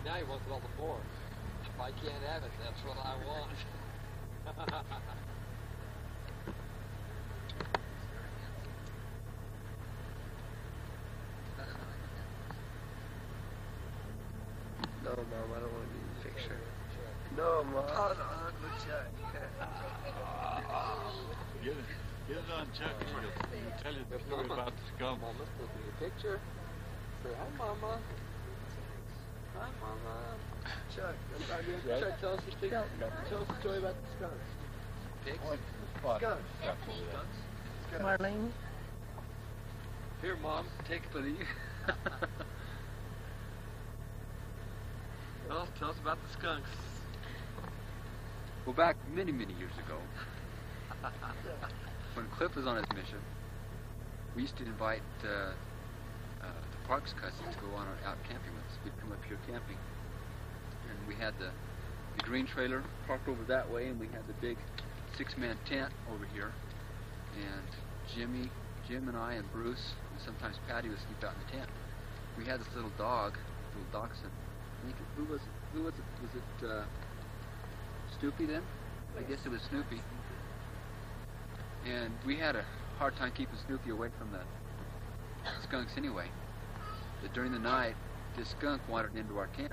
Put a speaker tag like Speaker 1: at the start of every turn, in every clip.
Speaker 1: now he wants it all the more. If I can't have it, that's what I want.
Speaker 2: No, Mom, I don't want to be in the picture. No, Mom. Oh, no, good Chuck.
Speaker 3: Get it on Chuck and he'll tell you the story about the skunk.
Speaker 1: Mom, let's look at your picture. Say, hi, Mama. Hi, Mama.
Speaker 2: Chuck,
Speaker 1: Chuck, tell us the story about the skunks. Pigs? Skunks.
Speaker 2: Marlene.
Speaker 1: Here, Mom, take it with you. Well, tell us about the skunks.
Speaker 4: Well, back many, many years ago, when Cliff was on his mission, we used to invite the parks cousins to go on out camping with us. We'd come up here camping, and we had the green trailer parked over that way, and we had the big 6-man tent over here. And Jim and I and Bruce, and sometimes Patty would sleep out in the tent. We had this little dachshund. Who was it? Was it Snoopy then? I guess it was Snoopy. And we had a hard time keeping Snoopy away from the skunks anyway. But during the night, this skunk wandered into our tent.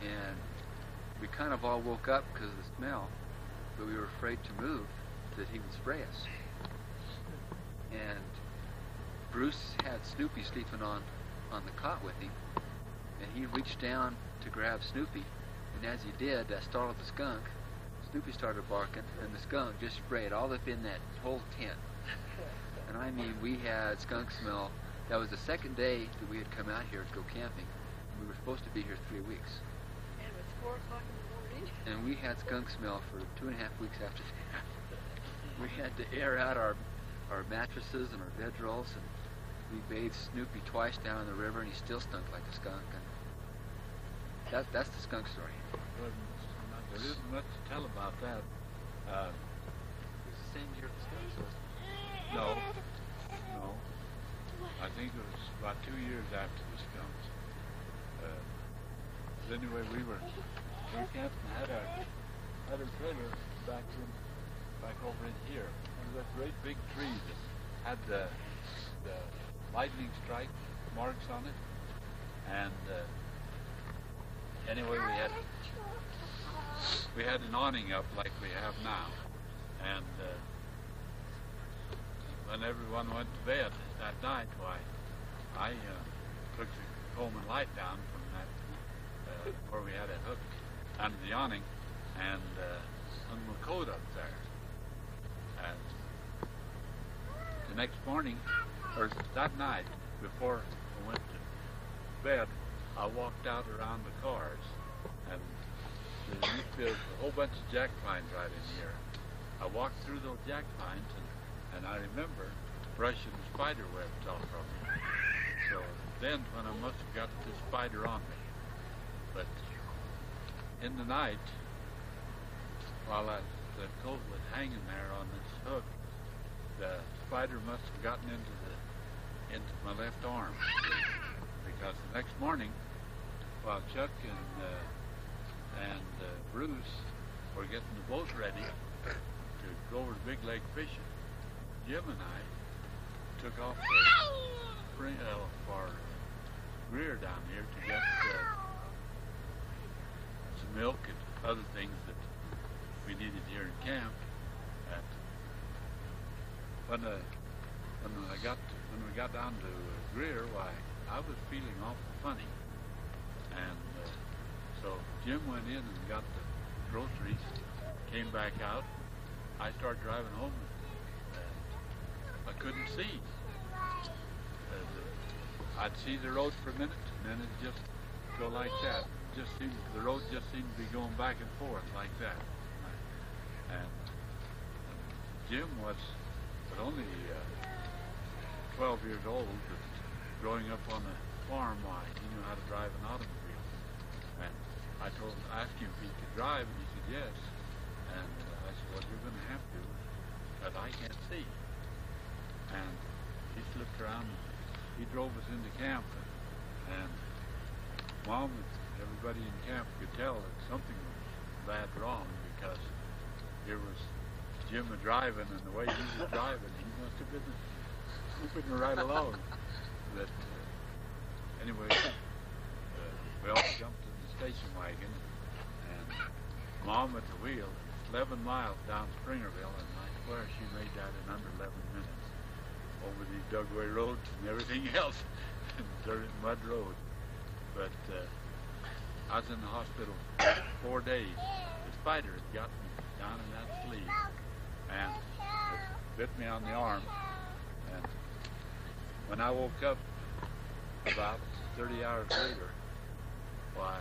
Speaker 4: And we kind of all woke up because of the smell, but we were afraid to move, that he would spray us. And Bruce had Snoopy sleeping on the cot with him, and he reached down to grab Snoopy, and as he did, that startled the skunk. Snoopy started barking, and the skunk just sprayed all up in that whole tent. And I mean, we had skunk smell. That was the second day that we had come out here to go camping. We were supposed to be here 3 weeks.
Speaker 5: And it was 4 o'clock in the morning.
Speaker 4: And we had skunk smell for 2.5 weeks after that. We had to air out our mattresses and our bedrolls, and we bathed Snoopy twice down in the river, and he still stunk like a skunk. And that's the skunk story.
Speaker 3: There isn't much to tell about that.
Speaker 1: It was the same year the skunks was.
Speaker 3: No. I think it was about 2 years after the skunks. But anyway, we camped and had our trailer back over in here. There was a great big tree that had the lightning strike marks on it. And anyway, we had an awning up like we have now. And when everyone went to bed that night, why, I took the Coleman light down from that, where we had it hooked under the awning, and hung my coat up there. And the next morning, or that night, before I went to bed, I walked out around the cars, and there's a whole bunch of jack pines right in here. I walked through those jack pines, and I remember brushing the spider webs off from me. So then, when I must have got the spider on me. But in the night, while the coat was hanging there on this hook, the spider must have gotten into my left arm. Because the next morning, while Chuck and Bruce were getting the boat ready to go over to Big Lake fishing, Jim and I took off for Greer down here to get some milk and other things that we needed here in camp. And when we got down to Greer, why, I was feeling awful funny. And so Jim went in and got the groceries, came back out. I started driving home, and I couldn't see. I'd see the road for a minute, and then it'd just go like that. The road just seemed to be going back and forth like that. And Jim was only 12 years old, but growing up on a farm, why, he knew how to drive an automobile. And I asked him if he could drive, and he said yes. And I said, well, you're going to have to, but I can't see. And he slipped around, he drove us into camp, and Mom and everybody in camp could tell that something was bad wrong because here was Jim driving, and the way he was driving, he must have been moving right along. But anyway, we all jumped in the station wagon, and Mom at the wheel, 11 miles down Springerville, and I swear she made that in under 11 minutes over these dugway roads and everything else, and dirt and mud roads. But I was in the hospital 4 days. The spider had got me down in that sleeve, and it bit me on the arm. And when I woke up about 30 hours later, why,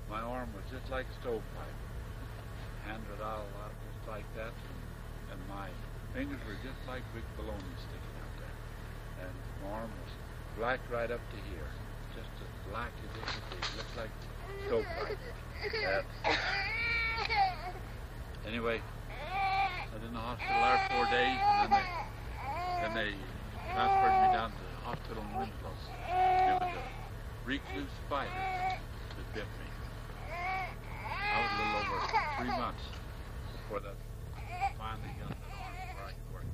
Speaker 3: my arm was just like a stovepipe. Hand it all out just like that, and my fingers were just like big baloney sticking out there. And my arm was black right up to here, just as black as it could be. It looked like stovepipe. Anyway, I was in the hospital there 4 days, and then they transferred me down to the hospital in Winslow. It was a recluse spider that bit me. I was a little over 3 months before that finally got that arm where I could work.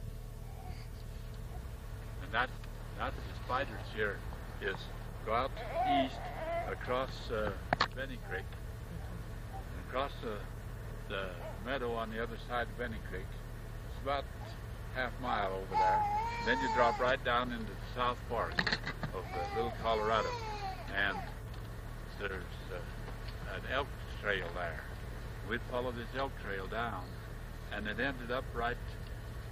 Speaker 3: And that's the spiders here is go out east across Benny Creek, and across the meadow on the other side of Benny Creek. It's about half-mile over there. Then you drop right down into the South Park of Little Colorado, and there's an elk trail there. We'd follow this elk trail down, and it ended up right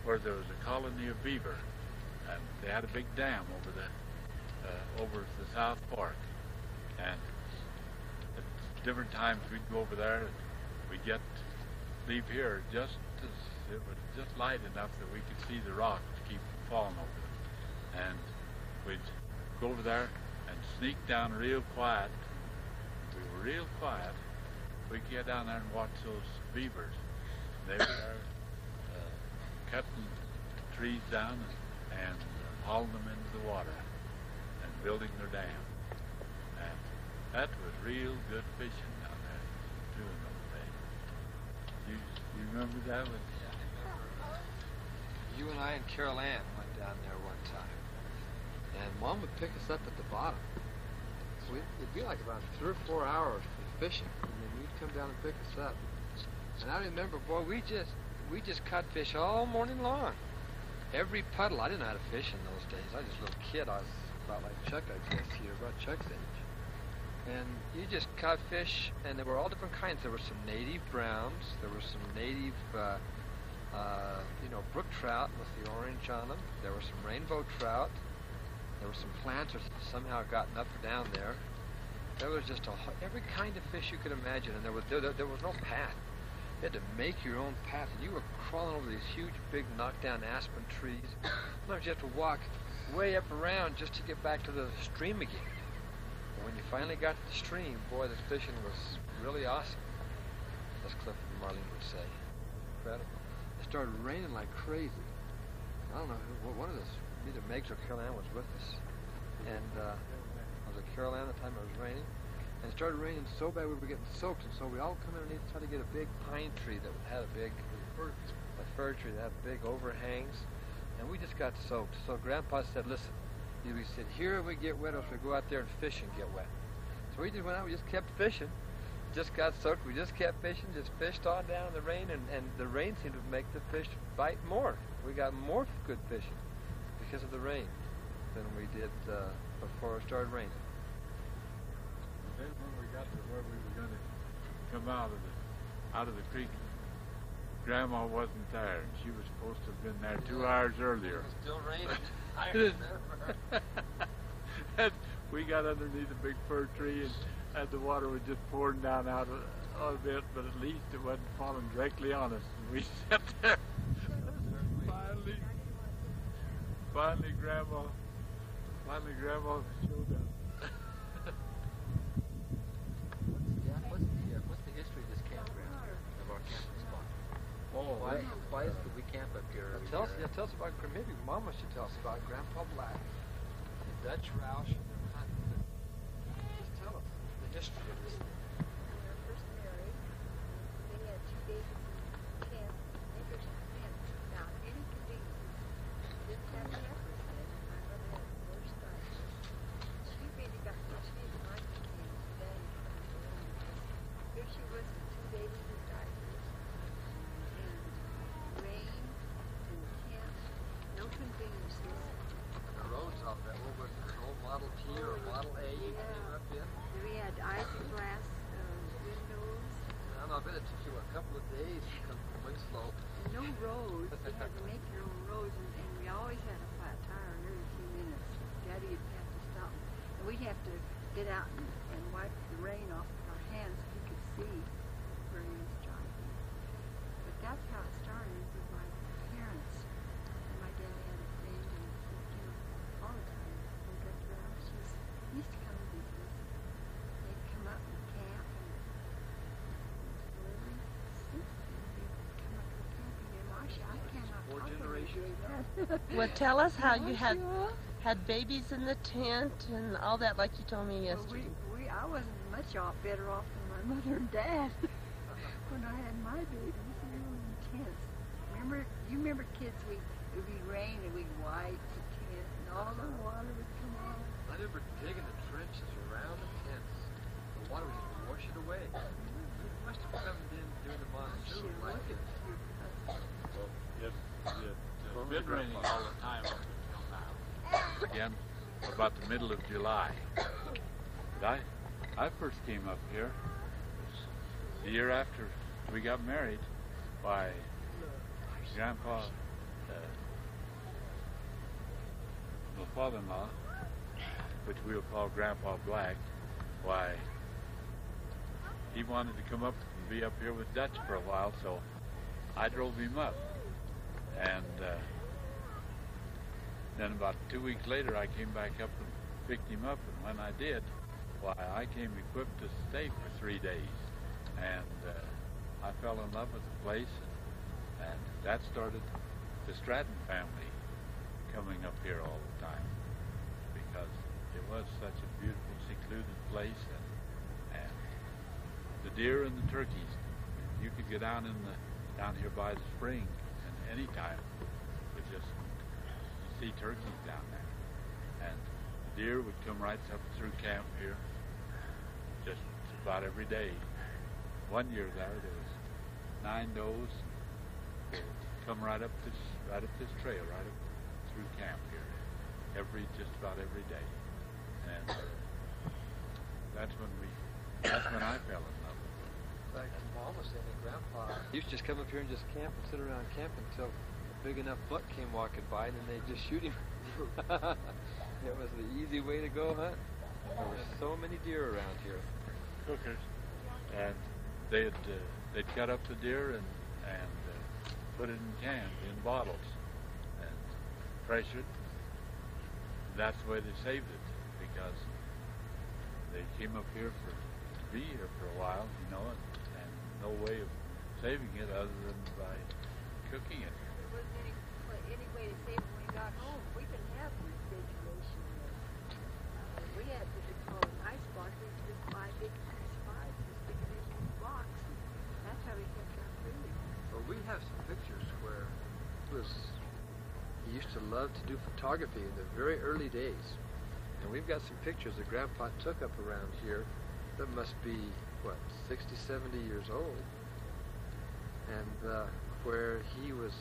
Speaker 3: where there was a colony of beaver, and they had a big dam over the South Park. And at different times we'd go over there, and we'd leave here just as it was just light enough that we could see the rocks keep from falling over them. And we'd go over there and sneak down real quiet. We were real quiet. We'd get down there and watch those beavers. They were there cutting trees down and hauling them into the water and building their dam. And that was real good fishing down there doing those days. You remember that one?
Speaker 1: Yeah, I remember. You and I and Carol Ann went down there one time, and Mom would pick us up at the bottom. So it'd be like about 3 or 4 hours of fishing, and then you'd come down and pick us up. And I remember, boy, we just caught fish all morning long. Every puddle. I didn't know how to fish in those days. I was just a little kid. I was about like Chuck, I guess, here, about Chuck's age. And you just caught fish, and there were all different kinds. There were some native browns. There were some native, brook trout with the orange on them. There were some rainbow trout. There were some planters somehow gotten up or down there. There was just every kind of fish you could imagine, and there was no path. You had to make your own path, and you were crawling over these huge, big, knockdown aspen trees. Sometimes you have to walk way up around just to get back to the stream again. And when you finally got to the stream, boy, the fishing was really awesome, as Cliff and Marlene would say. Incredible. It started raining like crazy. I don't know one of us, either Megs or Carol Ann was with us. And was it Carol Ann the time it was raining? And it started raining so bad we were getting soaked, and so we all come underneath and try to get a big pine tree that had a fir tree that had big overhangs, and we just got soaked. So Grandpa said, listen, we said, here we get wet, or if we go out there and fish and get wet. So we just went out, we just kept fishing, just got soaked, we just kept fishing, just fished on down in the rain, and the rain seemed to make the fish bite more. We got more good fishing because of the rain than we did before it started raining.
Speaker 3: Then when we got to where we were going to come out of the creek, Grandma wasn't there, and she was supposed to have been there 2 hours earlier.
Speaker 1: It was still raining. I remember.
Speaker 3: And we got underneath a big fir tree, and the water was just pouring down out a bit, but at least it wasn't falling directly on us. And we sat there. Finally, Grandma showed up.
Speaker 4: What's the history of this campground, of our camping spot?
Speaker 3: Oh,
Speaker 4: Why is it we camp up here?
Speaker 1: Tell us about, maybe Mama should tell us about Grandpa Black, the Dutch Roush, and their hunting. Just tell us. history of this thing.
Speaker 5: When we were first married, they had 2 babies in camp. They were camp without any conveniences. Didn't have campers then. My mother had the worst diapers. She really got so she didn't like the camp. Daddy couldn't go in because here she was with 2 babies in diapers. And rain and camp, no conveniences.
Speaker 1: The roads out there, what was it, an old Model T or a Model A you came up in?
Speaker 5: We had isinglass windows.
Speaker 1: I don't know, I bet it took you a couple of days to come from Winslow.
Speaker 5: No roads. You had to make your own roads, and we always had a flat tire every few minutes. Daddy would have to stop, and we'd have to get out and wipe the rain off our hands so he could see where he was driving. But that's how it started with my parents. And my dad had a friend, and all the time we got around. He used to come and visit us. They'd come up and camp, and really, since then, they've come up and camping in Marcia. I cannot
Speaker 1: 4
Speaker 5: tolerate
Speaker 1: generations
Speaker 5: that.
Speaker 2: Well, tell us how you had
Speaker 5: Marcia.
Speaker 2: babies in the tent and all that, like you told me yesterday.
Speaker 5: I wasn't much better off than my mother and dad when I had my babies. They were intense. You remember kids? It would be rain and we'd wipe the tent and all the water would come out.
Speaker 1: I remember digging the trenches around the tents. The water would just wash it away. It must have come in during the monsoon like it.
Speaker 3: Well, it's been raining all the time up until now. Again, about the middle of July. But I first came up here the year after we got married by Grandpa, my father-in-law, which we'll call Grandpa Black. Why, he wanted to come up and be up here with Dutch for a while, so I drove him up. And then about 2 weeks later, I came back up and picked him up, and when I did, why, I came equipped to stay for 3 days. And I fell in love with the place, and that started the Stratton family coming up here all the time, because it was such a beautiful, secluded place, and the deer and the turkeys. You could go down here by the spring, and any time you just see turkeys down there, and the deer would come right up through camp here, just about every day. One year there was 9 does come right up this trail, right up through camp here, just about every day, and that's when I fell in love with it.
Speaker 1: Like Mom was saying, that Grandpa used to just come up here and just camp and sit around camp until a big enough buck came walking by, and then they'd just shoot him. It was the easy way to go hunt. There were so many deer around here.
Speaker 3: Cookers, and they'd cut up the deer and put it in cans, in bottles, and fresh it. That's the way they saved it, because they came up here to be here for a while, and no way of saving it other than by cooking it.
Speaker 5: There wasn't any way to save it when we got home. We didn't have refrigeration. We had what we call an ice box. We just buy big ice boxes, just stick it in a box. That's how we kept our food.
Speaker 1: Well, we have some pictures where he used to love to do photography in the very early days. And we've got some pictures that Grandpa took up around here that must be, 60, 70 years old. And where he was,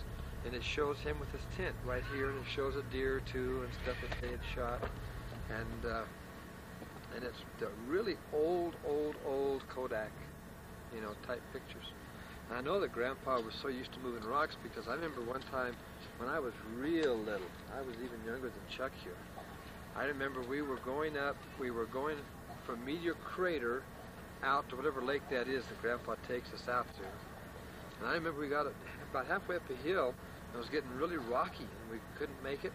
Speaker 1: and it shows him with his tent right here, and it shows a deer or two and stuff that they had shot. And it's the really old Kodak, type pictures. And I know that Grandpa was so used to moving rocks, because I remember one time when I was real little, I was even younger than Chuck here. I remember we were going from Meteor Crater out to whatever lake that is that Grandpa takes us out to. And I remember we got about halfway up a hill, and it was getting really rocky, and we couldn't make it.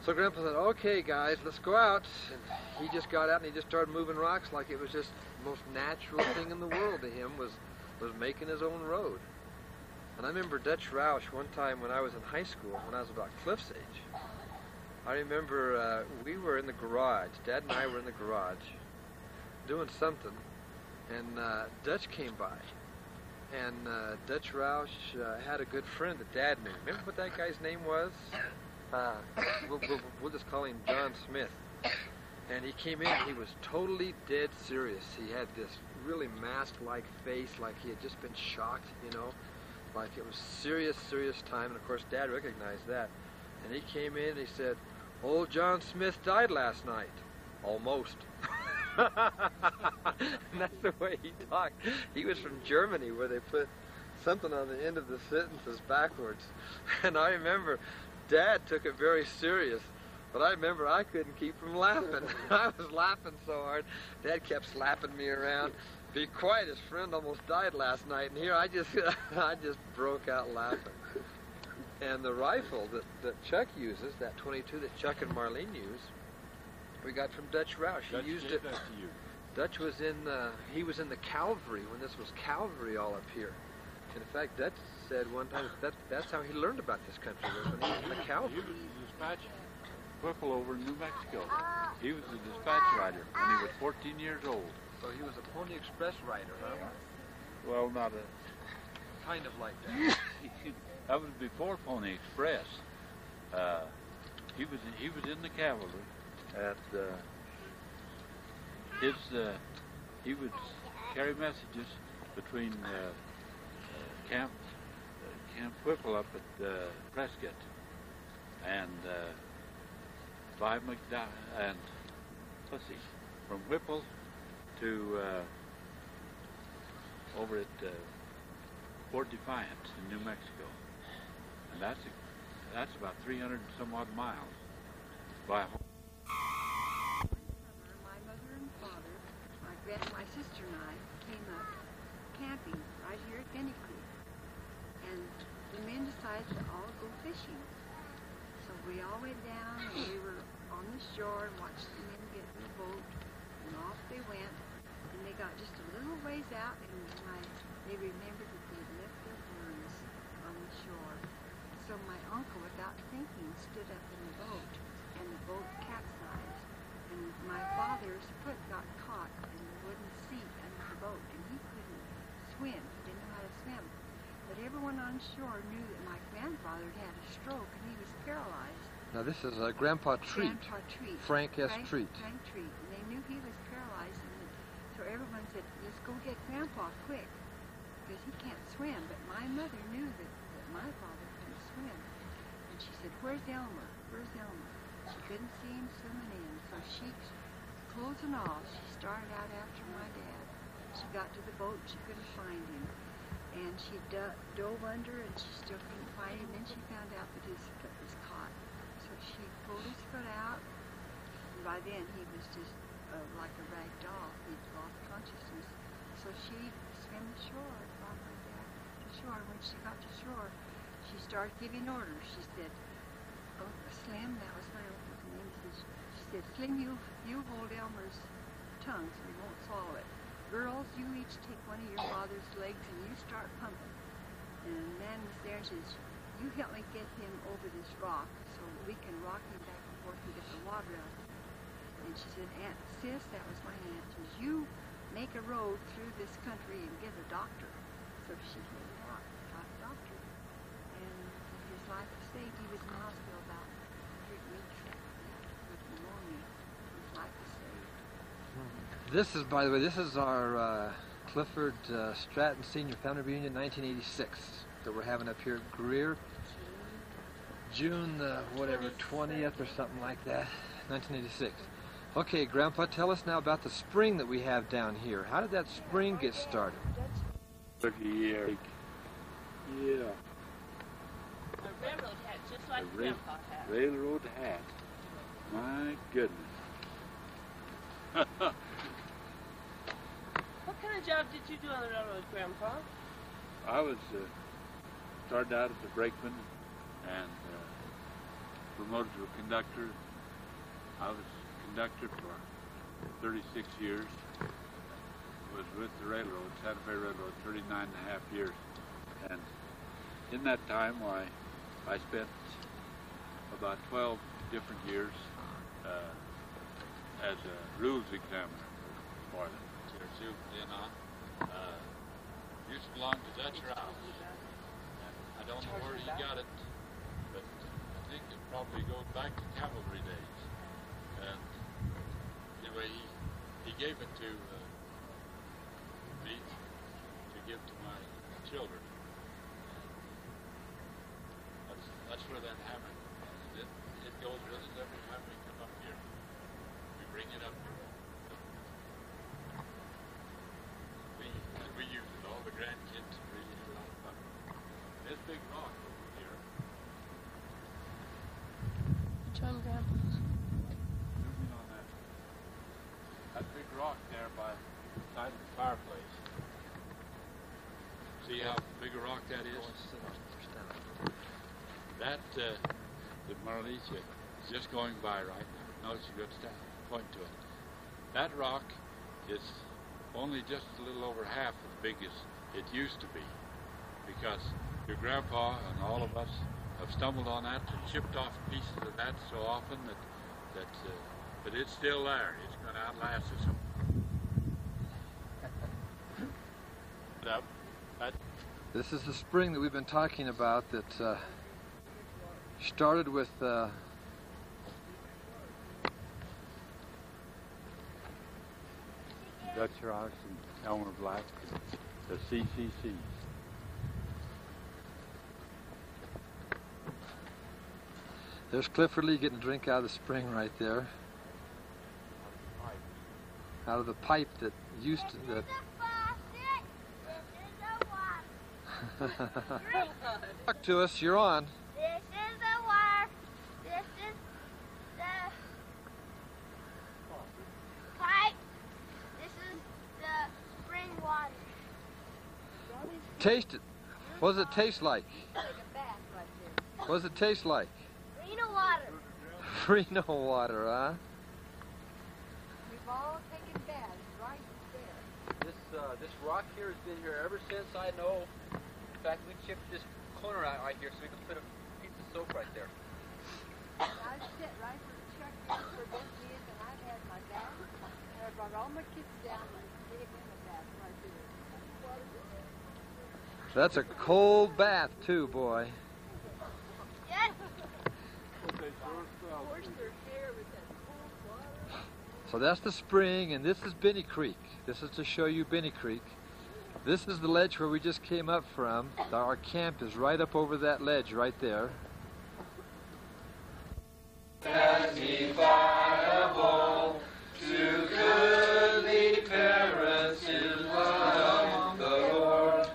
Speaker 1: So Grandpa said, "Okay, guys, let's go out." And he just got out and he just started moving rocks like it was just the most natural thing in the world to him, was making his own road. And I remember Dutch Roush one time when I was in high school, when I was about Cliff's age. I remember we were in the garage. Dad and I were in the garage, doing something, and Dutch came by. And Dutch Roush had a good friend that Dad knew. Remember what that guy's name was? We'll just call him John Smith. And he came in, he was totally dead serious. He had this really mask-like face, like he had just been shocked, you know, like it was serious, serious time. And of course, Dad recognized that. And he came in and he said, "Old John Smith died last night." Almost. And that's the way he talked. He was from Germany, where they put something on the end of the sentences backwards. And I remember Dad took it very serious, but I remember I couldn't keep from laughing. I was laughing so hard. Dad kept slapping me around. "Be quiet, his friend almost died last night." And here I just broke out laughing. And the rifle that Chuck uses, that 22 that Chuck and Marlene use, we got from Dutch Roush. He used it. Dutch was he was in the cavalry when this was cavalry all up here. In fact, Dutch said one time that's how he learned about this country, was when he was in the cavalry.
Speaker 3: He was a dispatch whipple over in New Mexico. He was a dispatch rider when he was 14 years old.
Speaker 1: So he was a Pony Express rider, huh?
Speaker 3: Well, not a...
Speaker 1: Kind of like that.
Speaker 3: That was before Pony Express. He was in the cavalry at he would carry messages between Camp Whipple up at Prescott and by and let's see, from Whipple to over at Fort Defiance in New Mexico, and that's about 300 and some odd miles by.
Speaker 5: My mother and father, my sister and I came up camping right here at Benny Creek, and the men decided to all go fishing. So we all went down, and we were on the shore and watched the men get in the boat, and off they went. And they got just a little ways out, and they remembered that they had left their worms on the shore. So my uncle, without thinking, stood up in the boat, and the boat capsized. And my father's foot got caught in the wooden seat under the boat, and he couldn't swim. He didn't know how to swim. But everyone on shore knew that my grandfather had a stroke, and he was paralyzed.
Speaker 1: Now this is Grandpa Treat.
Speaker 5: Grandpa Treat.
Speaker 1: Frank S. Treat.
Speaker 5: Frank Treat. And they knew he was paralyzed, and so everyone said, "Let's go get Grandpa quick, because he can't swim." But my mother knew that my father couldn't swim. And she said, "Where's Elmer? Where's Elmer?" She couldn't see him swimming in, so she, clothes and all, she started out after my dad. She got to the boat, she couldn't find him. And she dove under, and she still couldn't find him. Then she found out that his foot was caught. So she pulled his foot out, and by then he was just like a rag doll. He'd lost consciousness. So she swam to shore, brought my dad to shore. When she got to shore, she started giving orders. She said, "Oh, Slim," that was my uncle's name. She said, "Slim, you hold Elmer's tongue so he won't swallow it. Girls, you each take one of your father's legs and you start pumping." And the man was there and says, "You help me get him over this rock so we can rock him back and forth and get the water out." And she said, "Aunt Sis," that was my aunt, says, "you make a road through this country and get a doctor." So she made it out, got a doctor, and his life was saved. He was in the hospital about 3 weeks with pneumonia. His life was saved.
Speaker 1: This is, by the way, this is our Clifford Stratton Senior Family Reunion 1986 that we're having up here at Greer. June, whatever, 20th or something like that, 1986. Okay, Grandpa, tell us now about the spring that we have down here. How did that spring get started?
Speaker 3: 30 years. Yeah.
Speaker 6: A railroad hat, just like Grandpa had.
Speaker 3: Railroad hat. My goodness.
Speaker 6: What kind of job did you do on the railroad, Grandpa?
Speaker 3: I was started out as a brakeman and promoted to a conductor. I was conductor for 36 years. Was with the railroad, Santa Fe Railroad, 39 and a half years. And in that time, I spent about 12 different years as a rules examiner. for them. Your soup, you know. Used to belong to Dutch Rouse. I don't know where he got it, but I think it probably goes back to cavalry days. And anyway, he gave it to me to give to my children. That's where that hammer comes. It goes with us every time we come up here. We bring it up here. We use it. All the grandkids really have a lot of fun. This big rock over here.
Speaker 6: John Grandpa.
Speaker 3: Zoom in on that. That big rock there by the side of the fireplace. See how big a rock that is? That Marlicia is just going by right now. No, she's going to stand. Point to it. That rock is only just a little over half as big as it used to be, because your grandpa and all of us have stumbled on that and chipped off pieces of that so often but it's still there. It's going to outlast us.
Speaker 1: This is the spring that we've been talking about that started with
Speaker 3: Dutch Rouse and Elmer Black, the CCCs.
Speaker 1: There's Clifford Lee getting a drink out of the spring right there. Out of the pipe that used to... That Talk to us, you're on.
Speaker 7: This is the water. This is the pipe. This is the spring water.
Speaker 1: Taste it. What does it taste like?
Speaker 5: Take a bath right there.
Speaker 1: What does it taste like?
Speaker 7: Reno water.
Speaker 1: Reno water, huh?
Speaker 5: We've all taken baths right there.
Speaker 4: This rock here has been here ever since I know. In fact, we chipped this corner out right here so we could put a piece of soap right there.
Speaker 5: I sit right where the truck is for Bessie is, and I've had my bath. And I brought all my kids down and gave them a bath right there.
Speaker 1: That's a cold bath too, boy.
Speaker 7: Yes.
Speaker 5: Wash their hair with that cold water.
Speaker 1: So that's the spring, and this is Benny Creek. This is to show you Benny Creek. This is the ledge where we just came up from. Our camp is right up over that ledge right there. Magnifiable to goodly parents in love the Lord.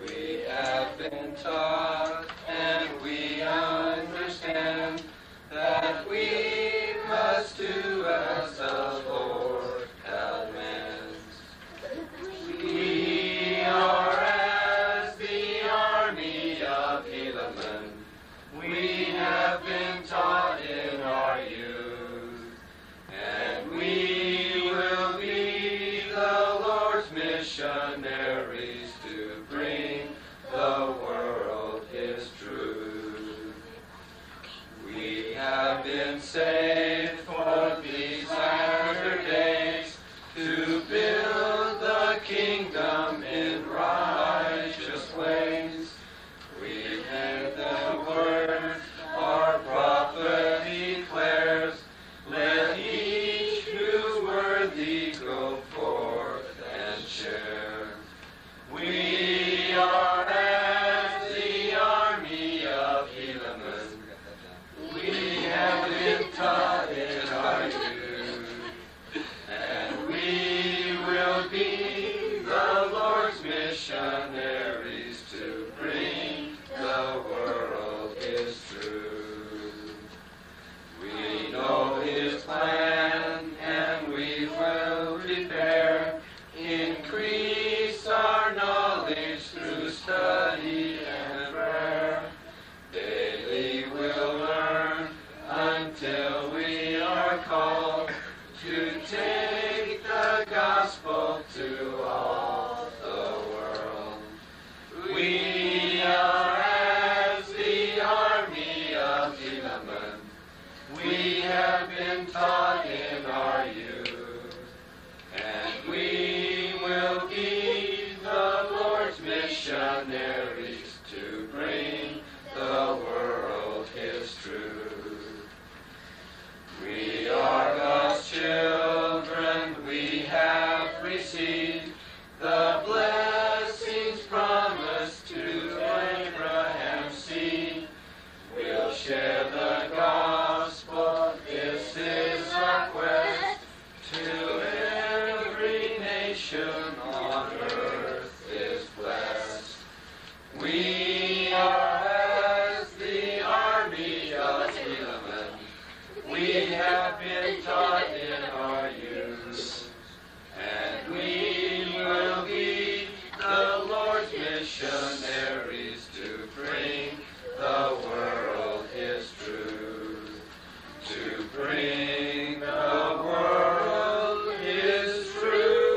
Speaker 1: We have been taught and we understand that we must do as the Lord commands. We are as the army of Helaman. We have been taught in our youth, and we will be the Lord's missionaries to bring the world His truth. We have been saved for these latter days to build the kingdom in righteous ways. We heard the words our prophet declares, let each who's worthy go forth and share. We are as the army of Helaman. We have been taught in our youth, and we will be the Lord's missionaries to bring the world His truth. We know His plan, and we will prepare. Increase our knowledge through study and prayer. Daily we'll learn until we are called to take the gospel to all the world. We are as the army of Helaman. We have been taught in our youth, and we
Speaker 8: share the gospel. This is our quest. To every nation on earth is blessed. We are as the army of Helaman. We have been taught in our youth, and we will be the Lord's missionaries to bring the world His truth. To bring the world His truth.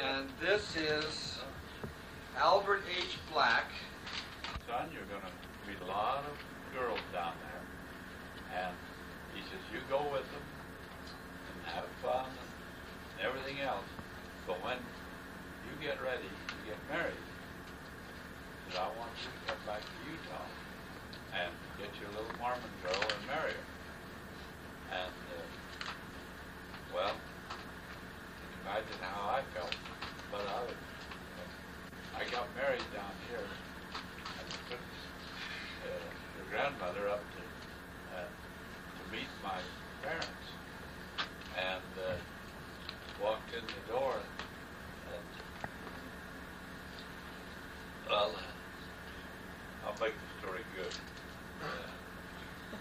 Speaker 1: And this is Albert H. Black.
Speaker 3: Son, you're going to meet a lot of girls down there. And he says, you go with them and have fun and everything else. But when you get ready to get married, he says, I want you to come back to Utah and get your little Mormon girl and marry her. And, well, imagine how I felt. But I got married down here and took your grandmother up to meet my parents, and walked in the door, and well, I'll make the story good.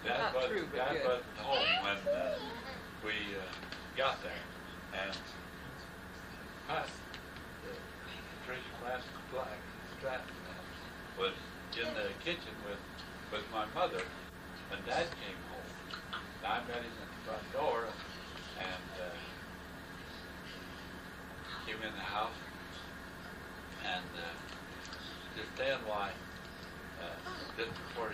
Speaker 3: Dad wasn't home when we got there, and Pat, Trish Black Stratton was in the kitchen with my mother, and Dad came home. And I met him at the front door, and came in the house, and just then why, just before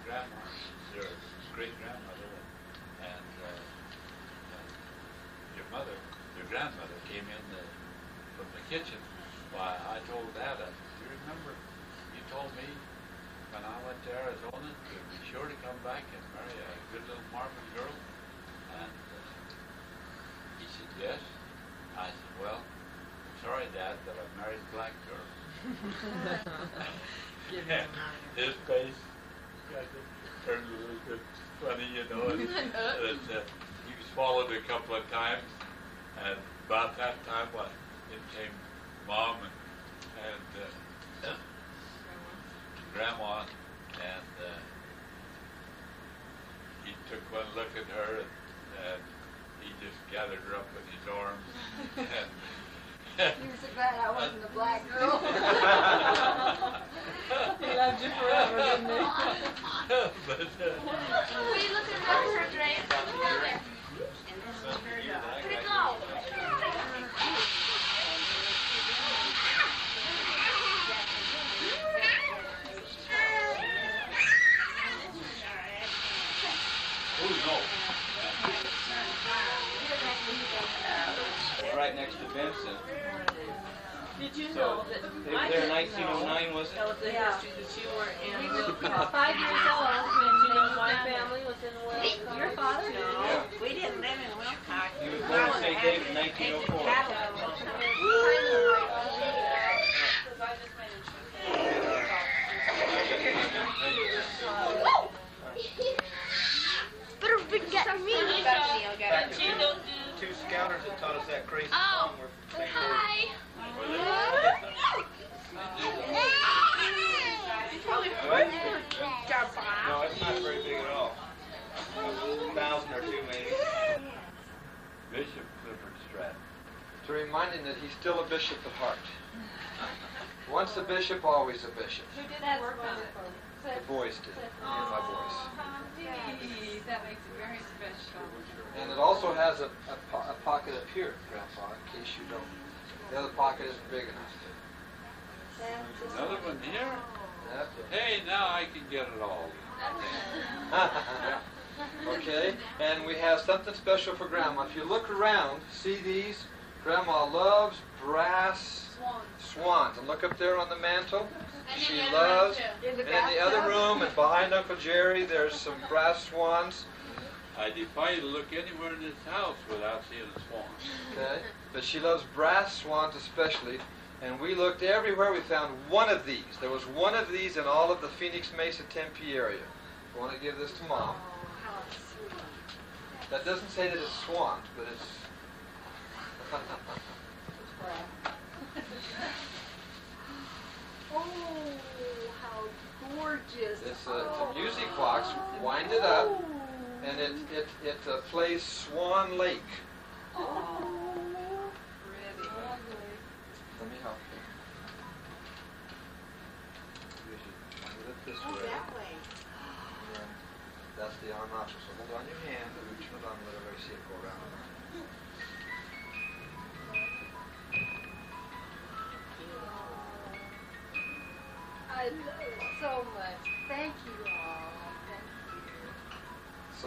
Speaker 3: Grandma, your great-grandmother, and your grandmother came in from the kitchen, why, I told Dad, I said, do you remember you told me when I went to Arizona to be sure to come back and marry a good little Mormon girl? And he said, yes. I said, well, I'm sorry, Dad, that I married a black girl. His face turned a little bit funny, you know, and he swallowed a couple of times, and about that time, in came Mom and Grandma, and he took one look at her, and he just gathered her up in his arms, and
Speaker 5: He was so glad I wasn't a black girl.
Speaker 6: He loved you forever, didn't he?
Speaker 3: but,
Speaker 7: Were you looking around for her dress? Where'd it go?
Speaker 8: Right next to Benson.
Speaker 6: Did you
Speaker 8: So,
Speaker 6: know that
Speaker 8: they were there in 1909, was it?
Speaker 6: That was the history that you were in.
Speaker 5: We were 5 years old when
Speaker 6: Do you know my family was in Wilcox?
Speaker 5: Your father?
Speaker 6: No, we didn't live in Wilcox.
Speaker 8: He was born in St. David in 1904.
Speaker 7: Better be getting me.
Speaker 8: Two scouters that taught us that crazy
Speaker 7: Oh,
Speaker 8: song were
Speaker 7: hi.
Speaker 8: No, it's not very big at all. 1,000 or two maybe.
Speaker 3: Bishop Clifford Stratton.
Speaker 1: To remind him that he's still a bishop at heart. Once a bishop, always a bishop.
Speaker 5: Who did that work on it?
Speaker 1: The boys did. My boys.
Speaker 5: That makes it very special.
Speaker 1: And it also has a pocket up here, Grandpa, in case you don't. The other pocket isn't big enough.
Speaker 3: Another one here?
Speaker 1: Yep.
Speaker 3: Hey, now I can get it all.
Speaker 1: Okay, and we have something special for Grandma. If you look around, see these? Grandma loves brass swans. And look up there on the mantle. She loves. And in the other room and behind Uncle Jerry, there's some brass swans.
Speaker 3: I defy you to look anywhere in this house without seeing a swan.
Speaker 1: Okay. But she loves brass swans especially, and we looked everywhere. We found one of these. There was one of these in all of the Phoenix Mesa Tempe area. I want to give this to Mom.
Speaker 5: Oh, how sweet.
Speaker 1: That doesn't say that it's swans, but it's...
Speaker 5: Oh, how gorgeous.
Speaker 1: It's a music box. Wind it up, and it plays Swan Lake.
Speaker 5: Oh, pretty.
Speaker 1: Let me help you. You should wind it up this way.
Speaker 5: That way.
Speaker 1: And then that's the arm option. So hold on your hand, and we turn it on and let everybody see it go around.
Speaker 5: I love it so much. Thank you all. Thank you.
Speaker 1: So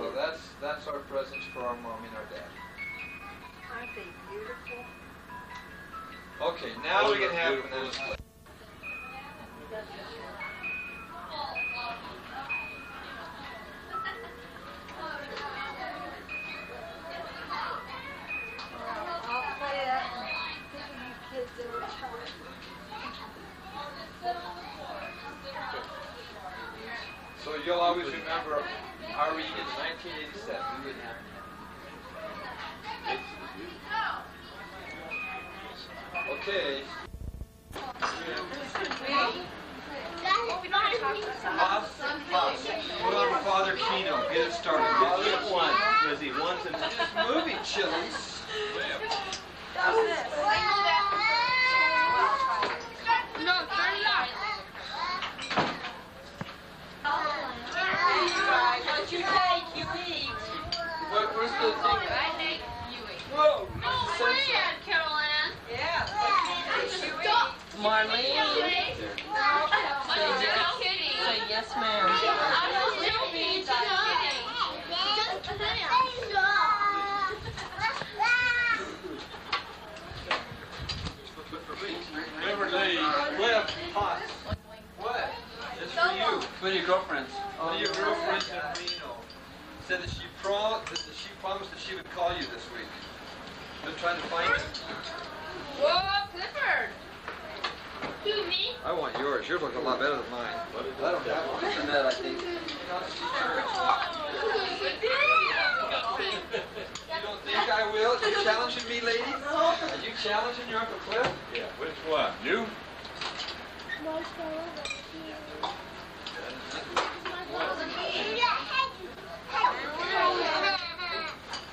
Speaker 1: that's our presents for our mom and our dad.
Speaker 5: Aren't they beautiful?
Speaker 1: Okay, now we can have banana split.
Speaker 5: I'll play that and think of you kids every time.
Speaker 1: So you'll always remember our reunion in 1987. Okay. Put on Father Keno. Get it started. Father 1.
Speaker 8: Lizzie, one's in
Speaker 1: This movie, Chili's.
Speaker 6: No, turn it off. What you take, you eat.
Speaker 1: Where's the thing?
Speaker 6: I think you eat.
Speaker 1: Whoa!
Speaker 6: No, man, Carol Ann. Yeah.
Speaker 9: Marlene.
Speaker 6: I'm kidding.
Speaker 9: Say yes, ma'am.
Speaker 6: I'm still being kidding.
Speaker 3: Remember Lee?
Speaker 1: Cliff, hot. What? It's for you.
Speaker 4: One of your girlfriends.
Speaker 1: One of your girlfriends in Reno said that she promised that she would call you this week. Been trying to find you.
Speaker 6: Whoa, Clifford. Who, me?
Speaker 1: I want yours. Yours look a lot better than mine. I don't have one.
Speaker 4: It's that, I think.
Speaker 1: You don't think I will? Are you challenging me, lady? Are you challenging your Uncle Cliff?
Speaker 3: Yeah, which one? You?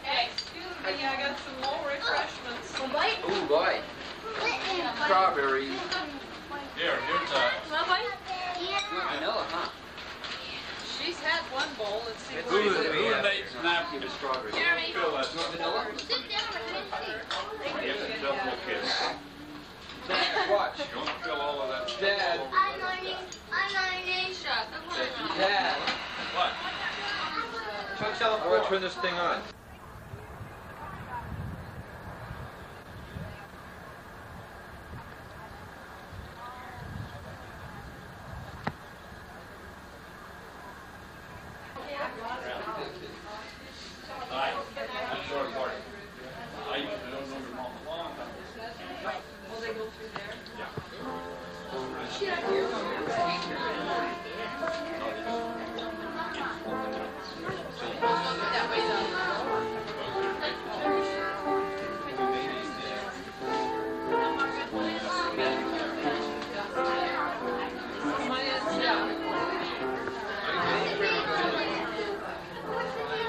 Speaker 6: Hey, excuse me, I got some more refreshments.
Speaker 4: Oh boy. Strawberries.
Speaker 3: Here's a...
Speaker 4: Vanilla, huh?
Speaker 6: She's had one bowl. Let's see
Speaker 3: Who
Speaker 6: what
Speaker 3: they snapped
Speaker 4: Give it strawberries.
Speaker 6: Jeremy.
Speaker 3: Fill that.
Speaker 4: Vanilla?
Speaker 3: Give it double kiss.
Speaker 1: Watch.
Speaker 3: You want to fill all of that?
Speaker 1: Dad. Dad.
Speaker 3: What?
Speaker 1: I want to turn this thing on.
Speaker 3: I'm sorry, Marty. I used to know your mom a long time ago.
Speaker 6: Will they go through there? That way down.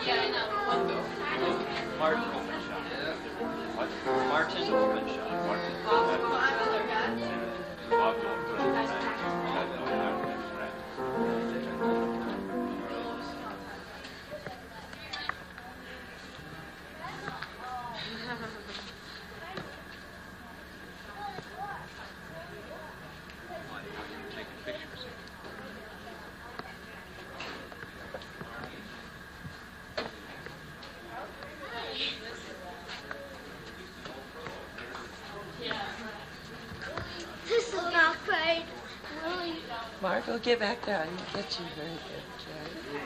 Speaker 6: Yeah, I know.
Speaker 4: Martin open shot. Martin open shot.
Speaker 7: This is not great. Really?
Speaker 9: Margot, get back there. I didn't get you very good, Jerry.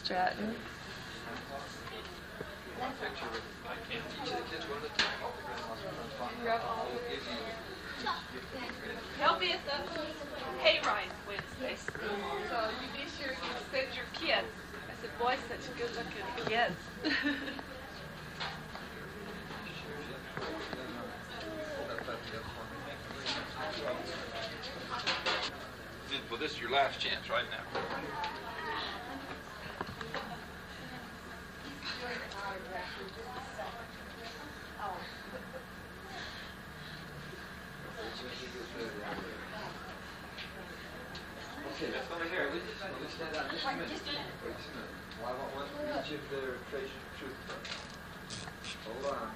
Speaker 9: Stratton.
Speaker 1: One picture with each of the kids one at a time. All the grandmas will give you.
Speaker 6: He'll be at the hay rides Wednesday, so you be sure you send your kids. I said, boy, such good-looking kids.
Speaker 10: Well, this is your last chance right now.
Speaker 1: Okay, let's go here. We'll stand out just a minute. Wait just a minute. Well, I want one for each of their trace truth books. Hold on.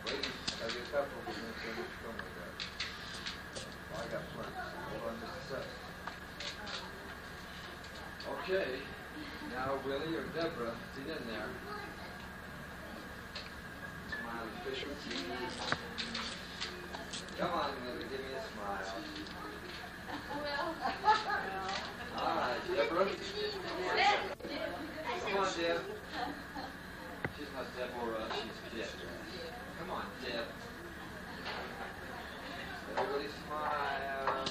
Speaker 1: Wait, I'll get a couple of them so much fun like that. Oh, I got plenty. Hold on just a second. Okay. Now, Willie or Deborah, get in there. Smile official. Come on, Willie, give me a smile. All right, Deborah. Come on, Deb. She's not Deborah, she's Deb. Come on, Deb. Everybody smile.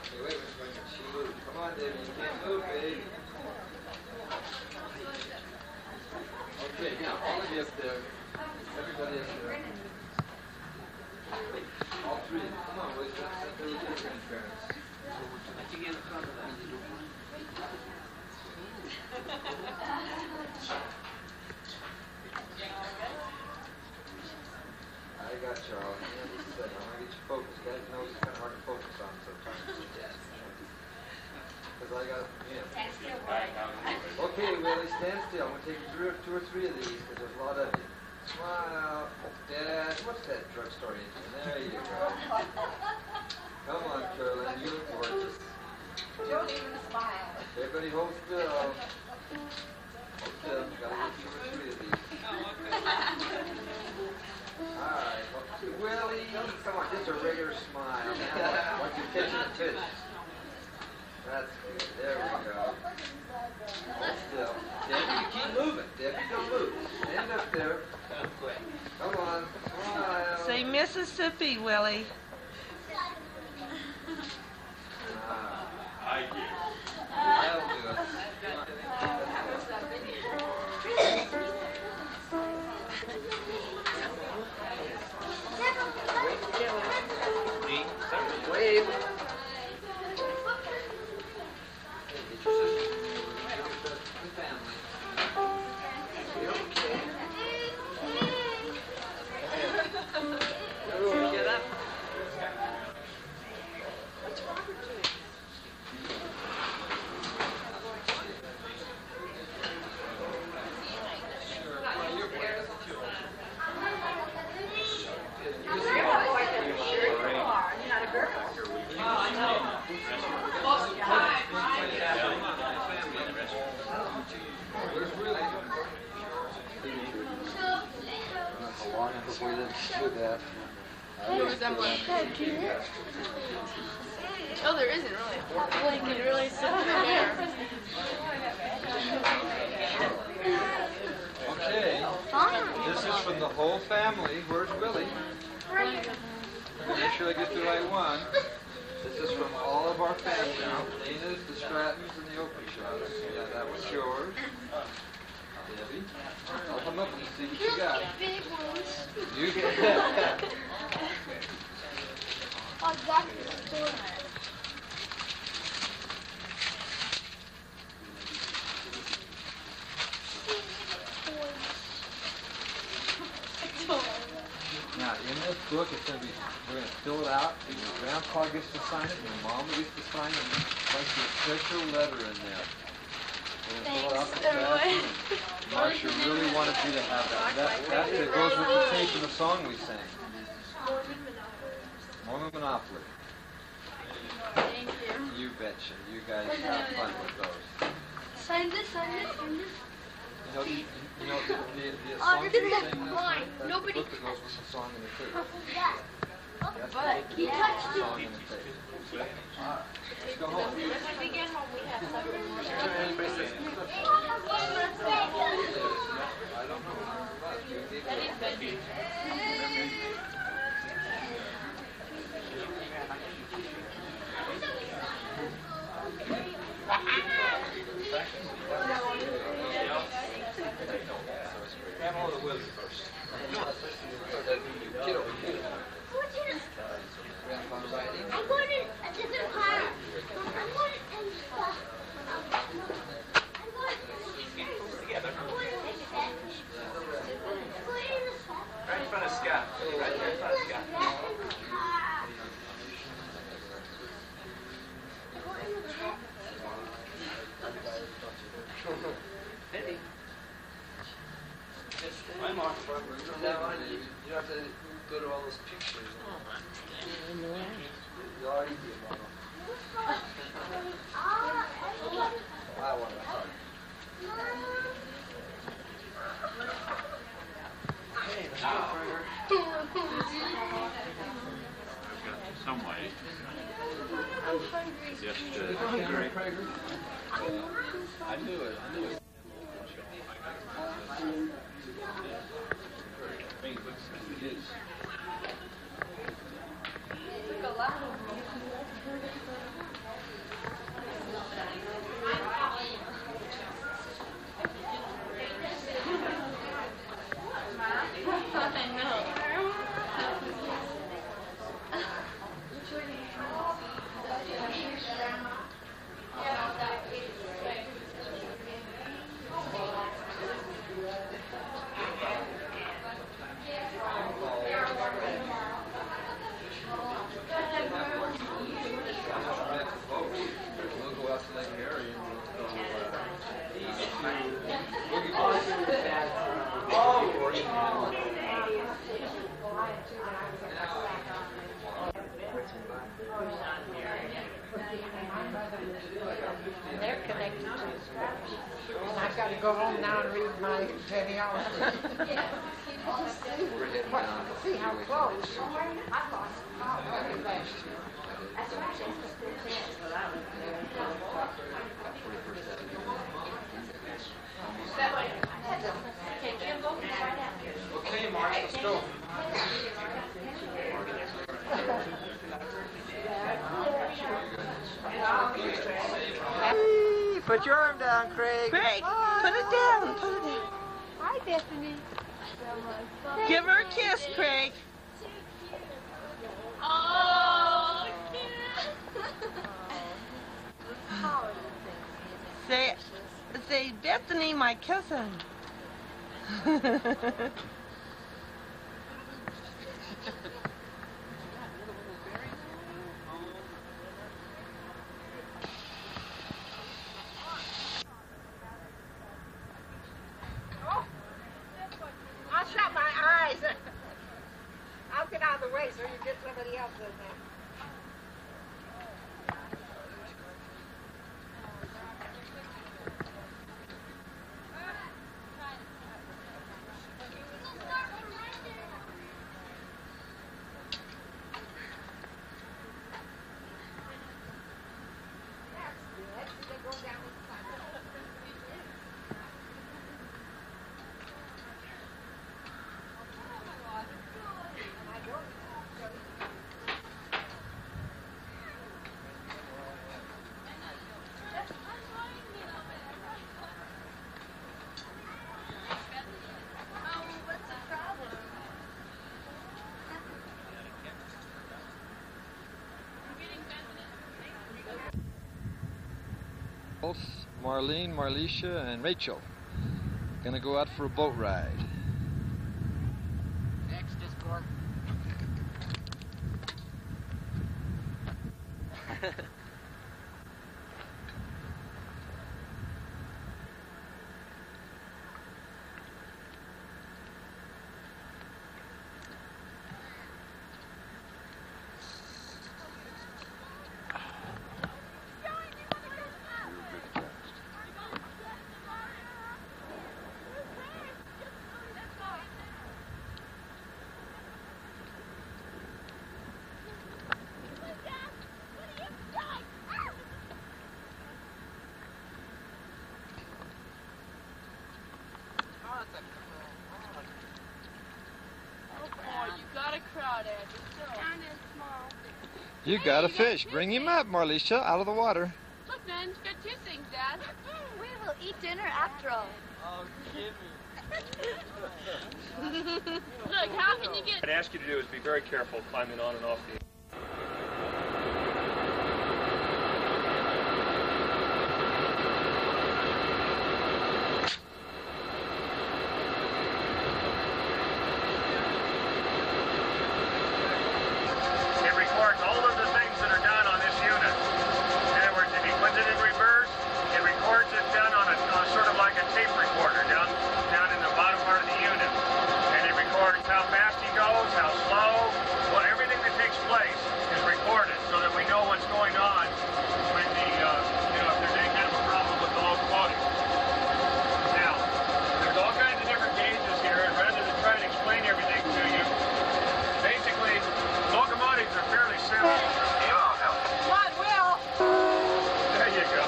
Speaker 1: Okay, wait a minute. She moved. Come on, Debbie. You can't move, babe. Okay, now, all of you up there. Everybody up there. All three. Come on, boys. Let's do it with your grandparents. I got Charles. I'm going to get you focused. Guys know it's kind of hard to focus on sometimes. Because I got it from him. Okay, Willie, stand still. I'm going to take two or three of these because there's a lot of you. Smile. Dad, what's that drugstore engine? There you go. Come on, Curlin. You look gorgeous.
Speaker 6: Don't even smile.
Speaker 1: Everybody hold still. Hold still. Got to get two or three of these. All right. Willie, come on. Just a regular smile. Now, like you're catching a fish. That's good. There we go. Hold still. Debbie, you keep moving. Debbie, don't move. Stand up there. Come on. Smile.
Speaker 9: Say Mississippi, Willie.
Speaker 1: That'll do it. Wave. Get your sister. The family. Okay. Get up. Before you do that.
Speaker 6: Oh, there isn't really. Well, you can really sit there.
Speaker 1: Okay. This is from the whole family. Where's Willie? Make sure I get the right one. This is from all of our family now. Nina's, the Strattons, and the Openshaws. Yeah, that was yours. Debbie. Open them up and see what you got. You get that.
Speaker 7: Oh, that's the story.
Speaker 1: Now, in this book, it's going to be, we're going to fill it out. Your grandpa gets to sign it, and your mama gets to sign it, and write your special letter in there. We're going to fill it out the fast. Marcia really wanted you to have that. That goes with the tape and the song we sang. Mormon Monopoly.
Speaker 7: Thank you.
Speaker 1: You betcha. You guys have fun with those.
Speaker 7: Sign this, sign this, sign this.
Speaker 1: The
Speaker 7: Oh,
Speaker 1: song
Speaker 7: this
Speaker 1: you
Speaker 7: is
Speaker 1: sing,
Speaker 7: the
Speaker 1: that's
Speaker 7: line.
Speaker 1: the
Speaker 7: Nobody
Speaker 1: book that goes with the song and the tape.
Speaker 7: Yeah. But he touched it.
Speaker 1: Song and the tape. Let's go home.
Speaker 6: When we get home, we have supper.
Speaker 1: I don't know.
Speaker 6: That is good.
Speaker 10: Grab hold of Willie first.
Speaker 7: I'm going in a different car. I'm going in stuff.
Speaker 8: Right in front of Scott. Right there in front of Scott.
Speaker 2: I'm on from now on. You don't have to go to all those pictures. You already did, Mama. I want to hug. Hey, let's go, Prager.
Speaker 3: Some way. Just
Speaker 2: Prager. I knew it.
Speaker 9: They're connected to the scratch. And I've got to go home now and read my genealogy. See how close. I lost everything.
Speaker 6: That way. Okay, Jimbo, right out.
Speaker 1: Okay, Mark, let's go.
Speaker 2: Put your arm down, Craig.
Speaker 9: Craig, put it down, put it down.
Speaker 7: Hi, Bethany.
Speaker 9: Give her a kiss, Craig.
Speaker 6: Oh,
Speaker 9: Say, Bethany, my cousin. I'll shut my eyes. I'll get out of the way so you get somebody else in there.
Speaker 1: Marlene, Marlisha, and Rachel gonna go out for a boat ride.
Speaker 4: Next, Discord.
Speaker 1: You got a fish. Bring him up, Marlisha, out of the water.
Speaker 6: Look, man, you got two things, Dad.
Speaker 7: We will eat dinner after all.
Speaker 10: Oh, give me.
Speaker 6: Look, how can you get...
Speaker 8: What I'd ask you to do is be very careful climbing on and off the... It records all of the things that are done on this unit. In other words, if he puts it in reverse, it records it done on sort of like a tape recorder down in the bottom part of the unit. And it records how fast he goes, how slow, well, everything that takes place is recorded so that we know what's going on when the, if there's any kind of a problem with the locomotive. Now, there's all kinds of different gauges here, and rather than try and explain everything to you, basically, locomotives are fairly simple.
Speaker 9: Come on, Will.
Speaker 8: There you go.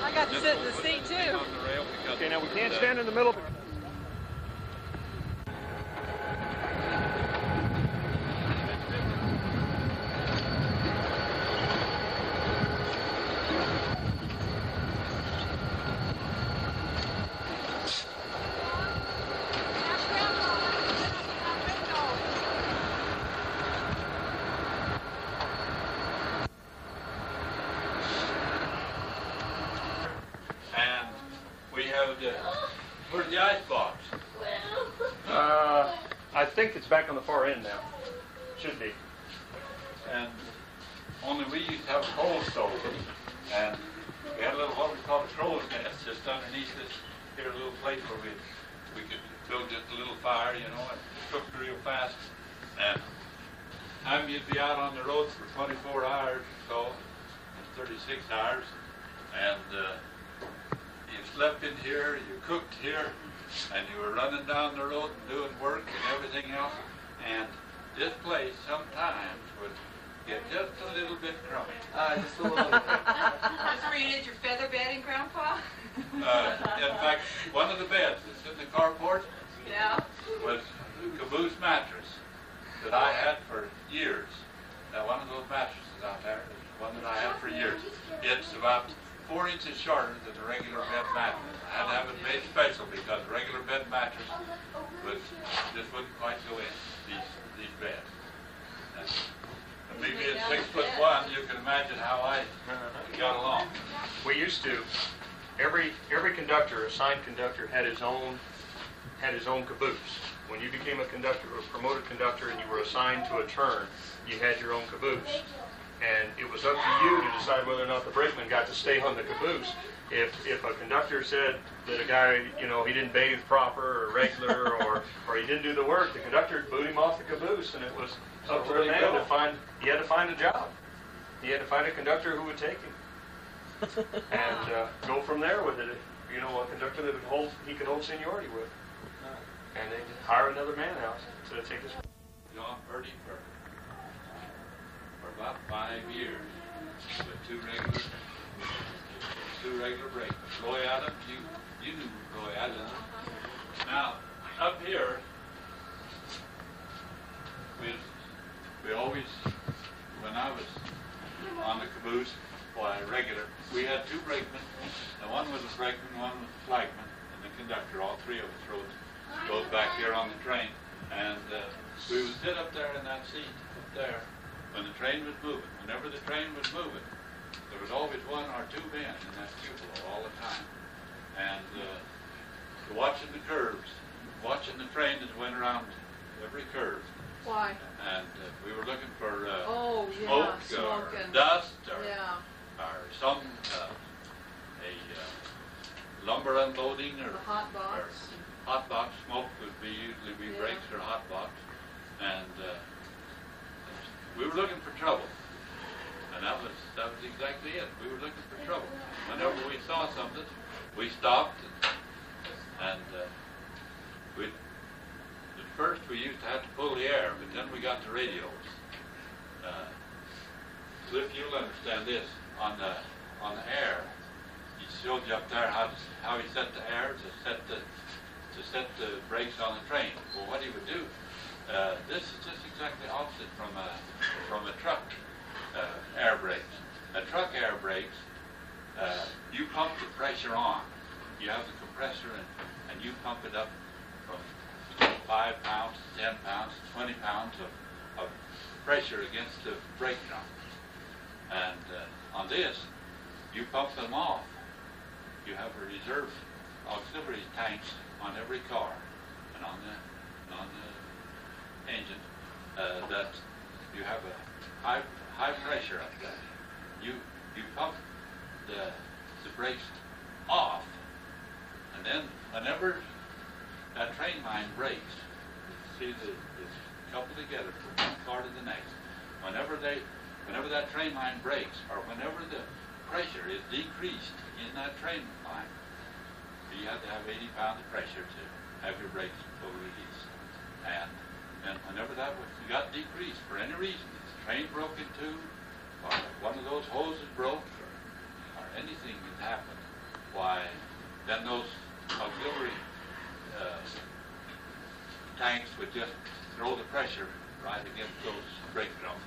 Speaker 9: I got to sit in the seat too.
Speaker 8: Okay, now we can't stand in the middle.
Speaker 3: And we have where's the ice box?
Speaker 8: I think it's back on the far end now. Should be.
Speaker 3: And only we used to have a coal stove, and we had a little what we call a crow's nest just underneath this here little place where we could build just a little fire, and cooked real fast. And time you'd be out on the road for 24 hours or so, 36 hours, and you slept in here, you cooked here, and you were running down the road and doing work and everything else. And this place sometimes would get just a little bit crummy.
Speaker 10: Just a little bit.
Speaker 6: That's where you did your feather bedding, Grandpa?
Speaker 3: In fact, one of the beds that's in the carport
Speaker 6: Yeah.
Speaker 3: was a caboose mattress that I had for years. Now, one of those mattresses out there is one that I had for years. It's about 4 inches shorter than a regular bed mattress. I had to have it made special because a regular bed mattress just wouldn't quite go in these beds. And me being 6'1", you can imagine how I got along.
Speaker 8: We used to. Every conductor, assigned conductor, had his own caboose. When you became a conductor, a promoted conductor, and you were assigned to a turn, you had your own caboose. And it was up to you to decide whether or not the brakeman got to stay on the caboose. If a conductor said that a guy, he didn't bathe proper or regular or he didn't do the work, the conductor would boot him off the caboose, and it was up to the man to find. He had to find a job. He had to find a conductor who would take him and go from there with it. A conductor that he could hold seniority with, and they'd hire another man out to take his.
Speaker 3: John Purdy for about 5 years with two regular brakemen. Roy Adams, you knew Roy Adams. Now, up here, we always, when I was on the caboose, regular, we had two brakemen, and one was a brakeman, one was a flagman, and the conductor. All three of us rode back here on the train, and we would sit up there in that seat up there when the train was moving. Whenever the train was moving, there was always one or two men in that cupola all the time, and watching the curves, watching the train as it went around every curve.
Speaker 6: Why?
Speaker 3: And we were looking for
Speaker 6: smoke
Speaker 3: or dust or
Speaker 6: Yeah.
Speaker 3: or some lumber unloading or
Speaker 6: The hot box.
Speaker 3: or hot box smoke would be usually be brakes or hot box, and we were looking for trouble, and that was exactly it. We were looking for trouble. Whenever we saw something, we stopped and at first we used to have to pull the air, but then we got the radios. Cliff, you'll understand this. On the air, you showed you up there how he set the air to set the brakes on the train. Well, what he would do, this is just exactly opposite from a truck air brakes. A truck air brakes, you pump the pressure on. You have the compressor and you pump it up from 5 pounds, 10 pounds, 20 pounds of pressure against the brake drum. And on this, you pump them off. You have a reserve auxiliary tanks on every car and on the engine that you have a high pressure up there. You pump the brakes off, and then whenever that train line breaks, see the coupled together from one car to the next. Whenever that train line breaks, or whenever the pressure is decreased in that train line, you have to have 80 pounds of pressure to have your brakes go release. And whenever that got decreased for any reason, the train broke in two, or one of those hoses broke, or anything that happened, why, then those auxiliary tanks would just throw the pressure right against those brake drums.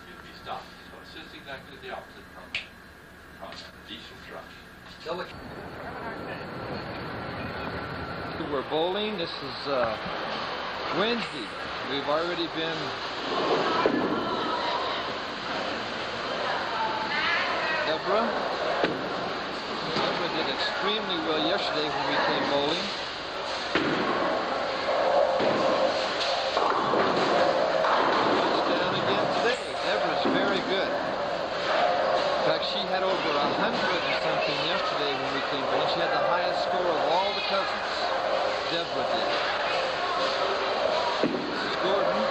Speaker 3: You'd be stopped. So it's just exactly the opposite from a diesel truck.
Speaker 1: We're bowling. This is Wednesday. We've already been Deborah did extremely well yesterday when we came bowling. She's down again today. Deborah's very good. In fact, she had over 100 and something yesterday when we came bowling. She had the highest score of all the cousins. Deborah did. Mrs. Gordon.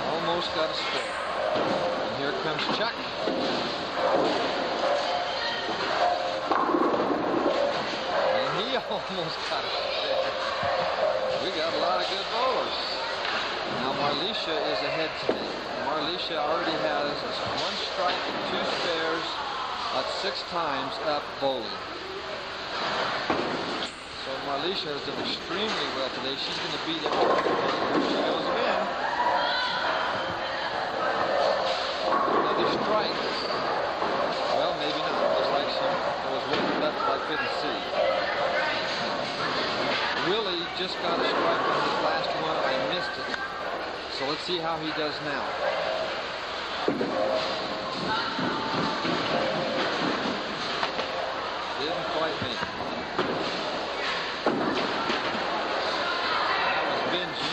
Speaker 1: Almost got a spare. And here comes Chuck. And he almost got a spare. We got a lot of good bowlers. Now Marlisha is ahead today. Marlisha already has 1 strike and 2 spares at 6 times up bowling. So Marlisha has done extremely well today. She's going to beat everyone. Here she goes again. Another strike. Well, maybe not. Looks like there was one left I couldn't see. Willie just got a strike on his last one. I missed it. So let's see how he does now. Didn't quite make it. That was Benji.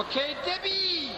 Speaker 1: Okay, Debbie!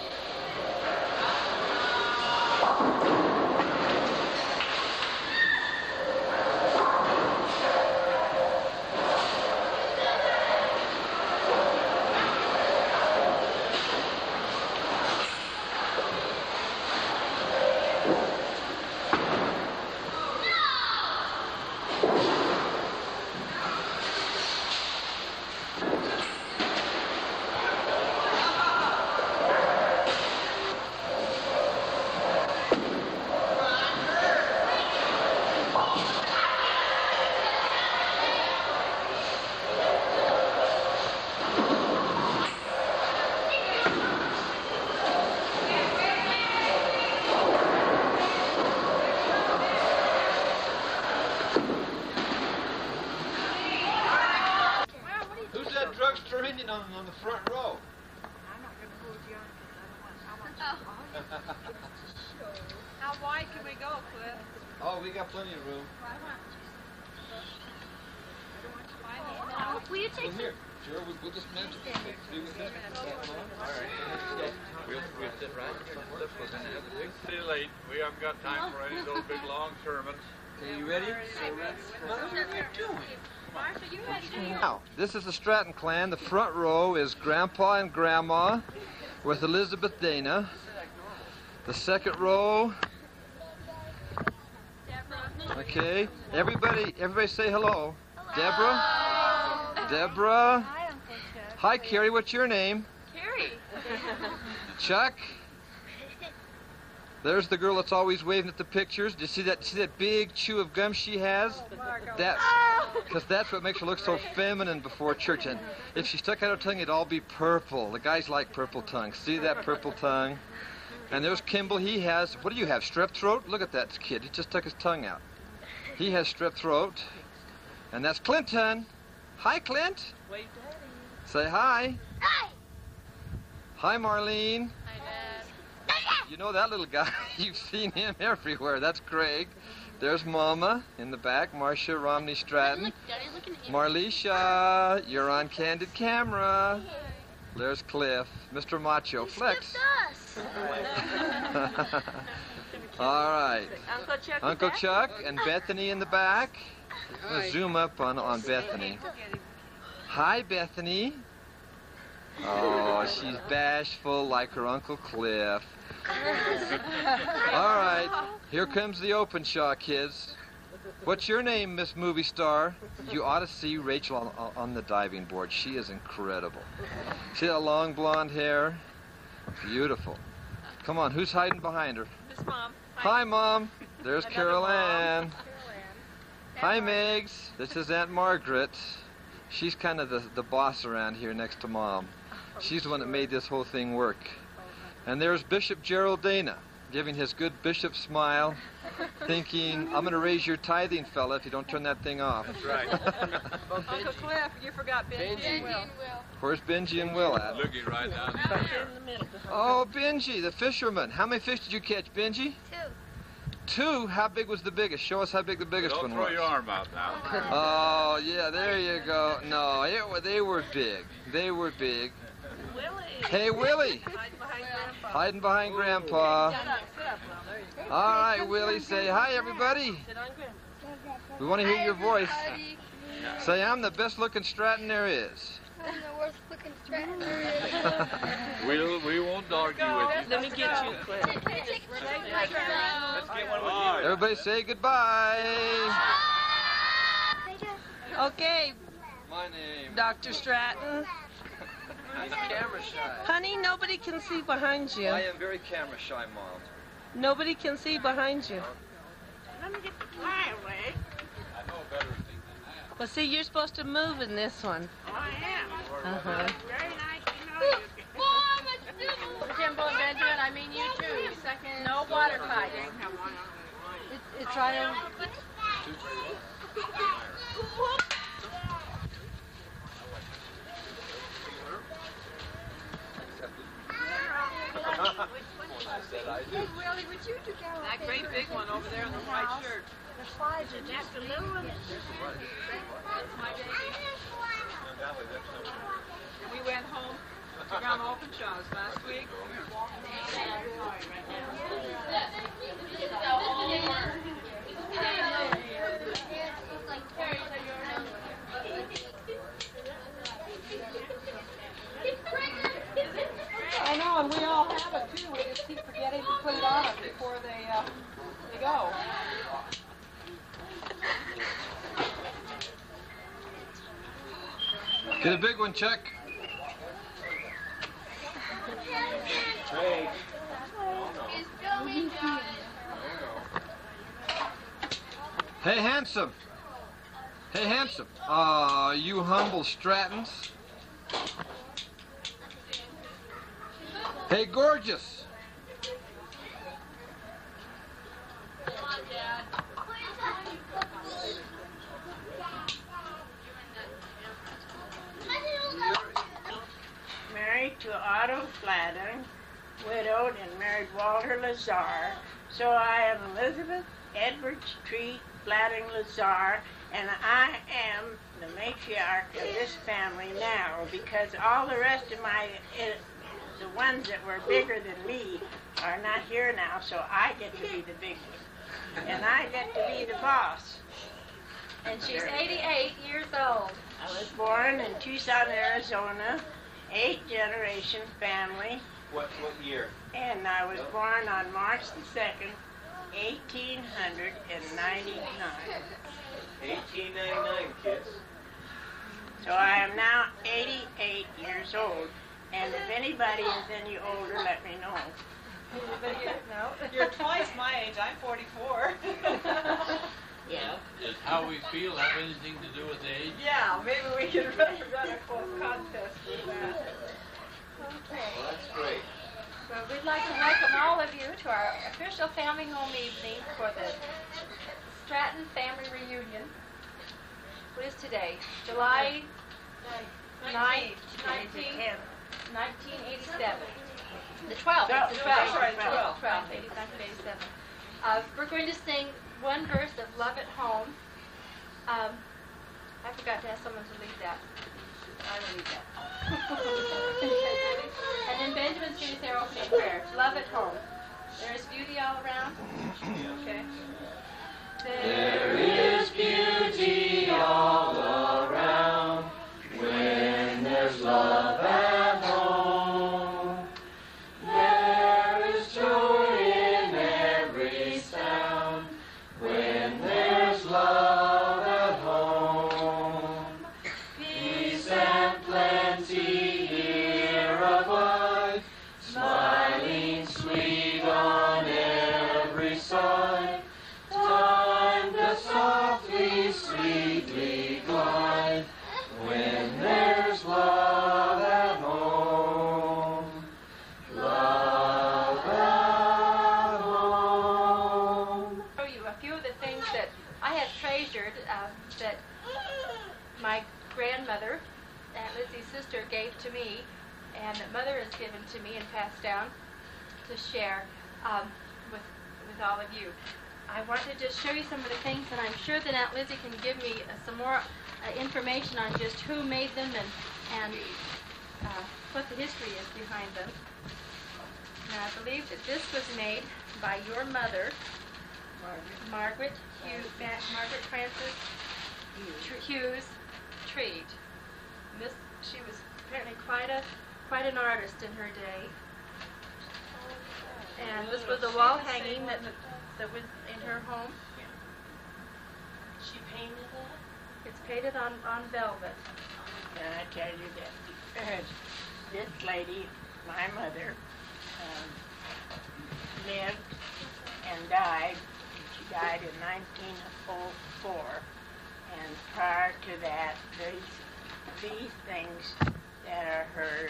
Speaker 1: Who's that drugstore Indian on the front row?
Speaker 5: I'm not going to hold you on because I don't want
Speaker 6: How wide can we go, Cliff?
Speaker 1: Oh, we got plenty of room.
Speaker 7: Oh, will you take
Speaker 1: Well, here. Sure, we'll just mention it. All right. We'll sit right in front. Cliff was in there.
Speaker 3: It's too late. We haven't got time for any of those big long sermons.
Speaker 1: Okay, you ready?
Speaker 6: Martha, you had to do your...
Speaker 1: Now, this is the Stratton clan. The front row is Grandpa and Grandma with Elizabeth Dana. The second row. Okay, everybody say hello. Deborah.
Speaker 5: Hi, Uncle Chuck.
Speaker 1: Hi, Carrie. What's your name?
Speaker 6: Carrie.
Speaker 1: Chuck. There's the girl that's always waving at the pictures. Do you see that big chew of gum she has? Because that's what makes her look so feminine before church. And if she stuck out her tongue, it'd all be purple. The guys like purple tongue. See that purple tongue? And there's Kimball. He has, what do you have, strep throat? Look at that kid. He just stuck his tongue out. He has strep throat. And that's Clinton. Hi, Clint.
Speaker 10: Wait, Daddy.
Speaker 1: Say hi.
Speaker 7: Hi.
Speaker 1: Hi, Marlene.
Speaker 6: Hi, Dad.
Speaker 1: You know that little guy. You've seen him everywhere. That's Craig. There's Mama in the back. Marcia Romney Stratton.
Speaker 7: Look, Daddy's looking at you.
Speaker 1: Marlisha, you're on candid camera. There's Cliff. Mr. Macho. Flex. All right.
Speaker 6: Uncle Chuck.
Speaker 1: Uncle Chuck and Bethany in the back. I'm going to zoom up on Bethany. Hi, Bethany. Oh, she's bashful like her Uncle Cliff. All right, here comes the open shot, kids. What's your name, Miss Movie Star? You ought to see Rachel on the diving board. She is incredible. See that long blonde hair? Beautiful. Come on, who's hiding behind her?
Speaker 6: Miss Mom.
Speaker 1: Hi, Mom. There's Carol Ann. Hi, Megs. This is Aunt Margaret. She's kind of the boss around here next to Mom. She's the one that made this whole thing work. And there's Bishop Gerald Dana, giving his good bishop smile, thinking, I'm going to raise your tithing, fella, if you don't turn that thing off.
Speaker 3: That's right.
Speaker 6: Uncle Cliff, you forgot Benji and Will.
Speaker 1: Where's Benji and Will at?
Speaker 3: Looky right down there.
Speaker 1: Oh, Benji, the fisherman. How many fish did you catch, Benji?
Speaker 7: 2.
Speaker 1: 2? How big was the biggest? Show us how big the biggest
Speaker 3: Don't
Speaker 1: one
Speaker 3: throw
Speaker 1: was.
Speaker 3: your arm out now.
Speaker 1: Oh, yeah, there you go. No, they were big. They were big.
Speaker 6: Willie.
Speaker 1: Hey, Willie.
Speaker 6: Hiding behind Grandpa.
Speaker 1: Hiding behind Grandpa.
Speaker 6: Sit up, Mom. There you go.
Speaker 1: All right, Willie, say hi, everybody.
Speaker 6: Sit on Grandpa.
Speaker 1: We want to hear your voice. Say, I'm the best looking Stratton there is.
Speaker 7: I'm the worst looking Stratton there is.
Speaker 3: We won't argue with you.
Speaker 6: Let me get you, Cliff.
Speaker 3: Let's get one with you.
Speaker 1: Everybody say goodbye.
Speaker 6: Okay,
Speaker 1: My name.
Speaker 6: Dr. Stratton.
Speaker 1: He's camera shy.
Speaker 6: Honey, nobody can see behind you.
Speaker 1: I am very camera shy, Mom.
Speaker 6: Nobody can see behind you.
Speaker 9: Let me get the fly away.
Speaker 3: I know better things than that.
Speaker 6: Well, see, you're supposed to move in this one.
Speaker 9: Oh, I am.
Speaker 6: Uh-huh.
Speaker 9: Very nice to know you.
Speaker 6: Jimbo and Benjamin, I mean you too. Second. No water fighting. It's right over.
Speaker 5: Willie, would you two go
Speaker 6: That great big one over there in the white shirt.
Speaker 5: The slides are just a little bit.
Speaker 6: We went home to Grandma Shows last week. I know, and we all have it too. We just keep forgetting to put it on before they go.
Speaker 1: Get a big one, Chuck.
Speaker 10: Hey.
Speaker 1: Hey, handsome. Hey, handsome. You humble Strattons. Hey, gorgeous.
Speaker 9: Married to Otto Flatter, widowed and married Walter Lazar. So I am Elizabeth Edwards Treat Flattering Lazar, and I am the matriarch of this family now because all the rest of the ones that were bigger than me are not here now, so I get to be the big one. And I get to be the boss.
Speaker 6: And she's 88 years old.
Speaker 9: I was born in Tucson, Arizona, 8th-generation family,
Speaker 10: What year?
Speaker 9: and I was born on March the 2nd, 1899.
Speaker 10: 1899, kids.
Speaker 9: So I am now 88 years old, and if anybody is any older, let me know.
Speaker 6: No, you're twice my age. I'm 44.
Speaker 9: Yeah.
Speaker 11: Does how we feel have anything to do with age?
Speaker 6: Yeah, maybe we could run a close contest with that. Okay.
Speaker 10: Well, that's great.
Speaker 6: So we'd like to welcome all of you to our official family home evening for the Stratton Family Reunion. What is today? July 9th, 1987. The 12th. It's the 12th.
Speaker 9: That's right,
Speaker 6: 12th, 1987. We're going to sing one verse of Love at Home. I forgot to ask someone to lead that. I will lead that. And then Benjamin's going to say our opening prayer. Love at home. There is beauty all around. Okay.
Speaker 12: There is beauty all around when there's love at home. There is joy in every sound when there's love at home. Peace and plenty here abide, smiling sweet on every side. Time does softly, sweetly glide when there's love at home. Love at home.
Speaker 6: Show you a few of the things that I have treasured that my grandmother, Aunt Lizzie's sister, gave to me, and that Mother has given to me and passed down to share with all of you. I want to just show you some of the things, and I'm sure that Aunt Lizzie can give me some more information on just who made them and what the history is behind them. Now, I believe that this was made by your mother, Margaret Frances Hughes Treat. And she was apparently quite an artist in her day. And this was a wall hanging that was in her home.
Speaker 9: She painted that?
Speaker 6: It's painted on velvet.
Speaker 9: And I tell you that this lady, my mother, lived and died. She died in 1904. And prior to that, these things that are her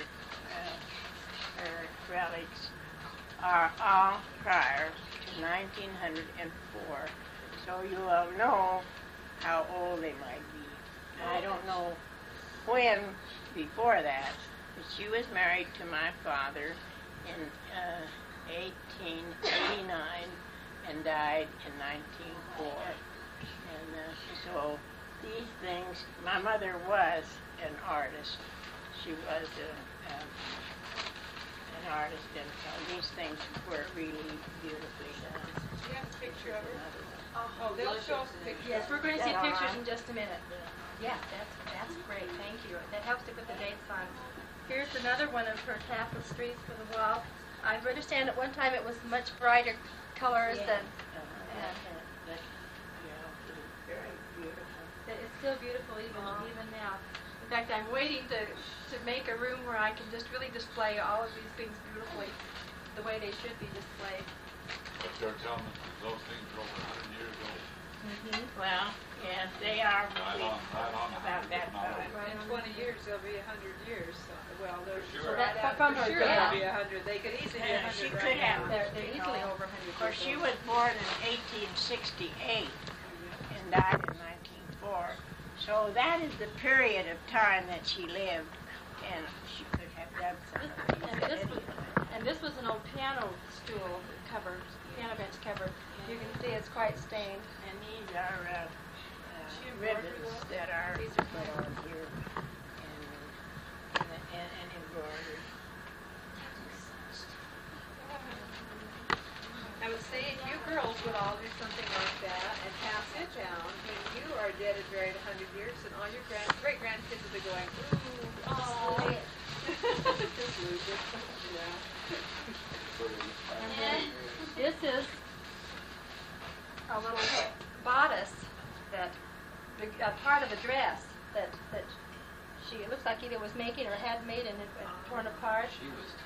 Speaker 9: relics are all prior to 1904. So you will know how old they might be. I don't know when before that, but she was married to my father in 1889 and died in 1904. And so these things, my mother was an artist. She was artist, and these things were really beautifully done.
Speaker 6: Do you have a picture of her?
Speaker 12: Oh, they'll show us pictures.
Speaker 6: Yes, we're going to see
Speaker 9: Is that
Speaker 6: pictures
Speaker 9: all
Speaker 6: in just a minute. Yeah, that's great. Thank you. That helps to put the dates on. Here's another one of her tapestries for the wall. I understand at one time it was much brighter colors than.
Speaker 9: Very beautiful.
Speaker 6: It's still beautiful even now. In fact, I'm waiting to make a room where I can just really display all of these things beautifully, the way they should be displayed.
Speaker 3: But they're telling us that those things are over 100 years old.
Speaker 9: Well, yes, they are
Speaker 3: Right
Speaker 9: really
Speaker 3: on
Speaker 9: about that
Speaker 3: not
Speaker 9: time.
Speaker 3: over.
Speaker 12: In 20 years, they'll be 100 years. Well, they're
Speaker 3: sure.
Speaker 6: So that-
Speaker 12: right out.
Speaker 6: from
Speaker 12: For
Speaker 6: her
Speaker 12: sure
Speaker 6: death.
Speaker 12: they'll be 100. They could easily be 100
Speaker 9: She
Speaker 12: right
Speaker 9: could
Speaker 12: now.
Speaker 9: have.
Speaker 6: They're easily over 100
Speaker 9: Of course, she
Speaker 6: years
Speaker 9: was born in 1868 and died in 1904. So that is the period of time that she lived, and she could have done some of these.
Speaker 6: And this was an old piano stool cover, piano bench cover. You can see it's quite stained.
Speaker 9: And these are ribbons that are put on here and embroidered.
Speaker 12: I would say if you girls would all do something like that and pass it down, when you are dead and buried 100 years, and all your great-grandkids will be going, ooh,
Speaker 6: Oh.
Speaker 12: just lose it. Yeah.
Speaker 6: And then this is a little bodice that, a part of a dress that she, it looks like either was making or had made and had torn apart.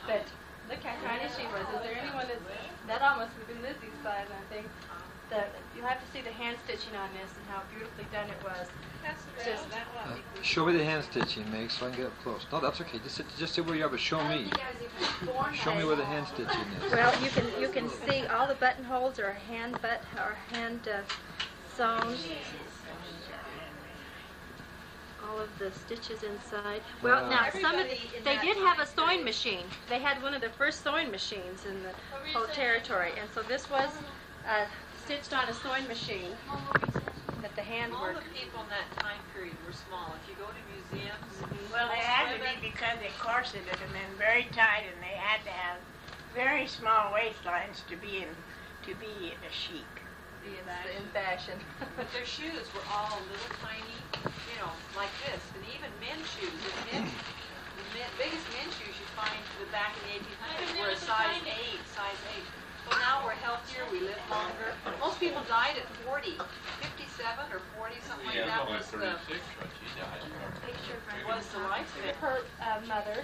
Speaker 6: But look how tiny she was. Is there anyone that almost would be Lizzie's size, I think. You'll have to see the hand stitching on this and how beautifully done it was. Just,
Speaker 1: Show me the hand stitching, Meg, so I can get up close. No, that's okay. Just sit where you are, but show me. Show me where the hand stitching is.
Speaker 6: well, you can see all the buttonholes are hand sewn. All of the stitches inside. Well, now some of they did have a sewing machine. They had one of the first sewing machines in the whole territory, and so this was stitched on a sewing machine that the hand
Speaker 12: All
Speaker 6: work.
Speaker 12: the people in that time period were small. If you go to museums,
Speaker 9: Well, they had to be because they corseted them in very tight, and they had to have very small waistlines to be a chic.
Speaker 6: In fashion.
Speaker 12: but their shoes were all little tiny, like this. And even men's shoes. The biggest men's shoes you find back in the 1800s were a size 8. Well, now we're healthier, we live longer. Most people died at 40, 57 or 40, something like that was the
Speaker 6: Picture from
Speaker 12: was the lifespan.
Speaker 6: her mother.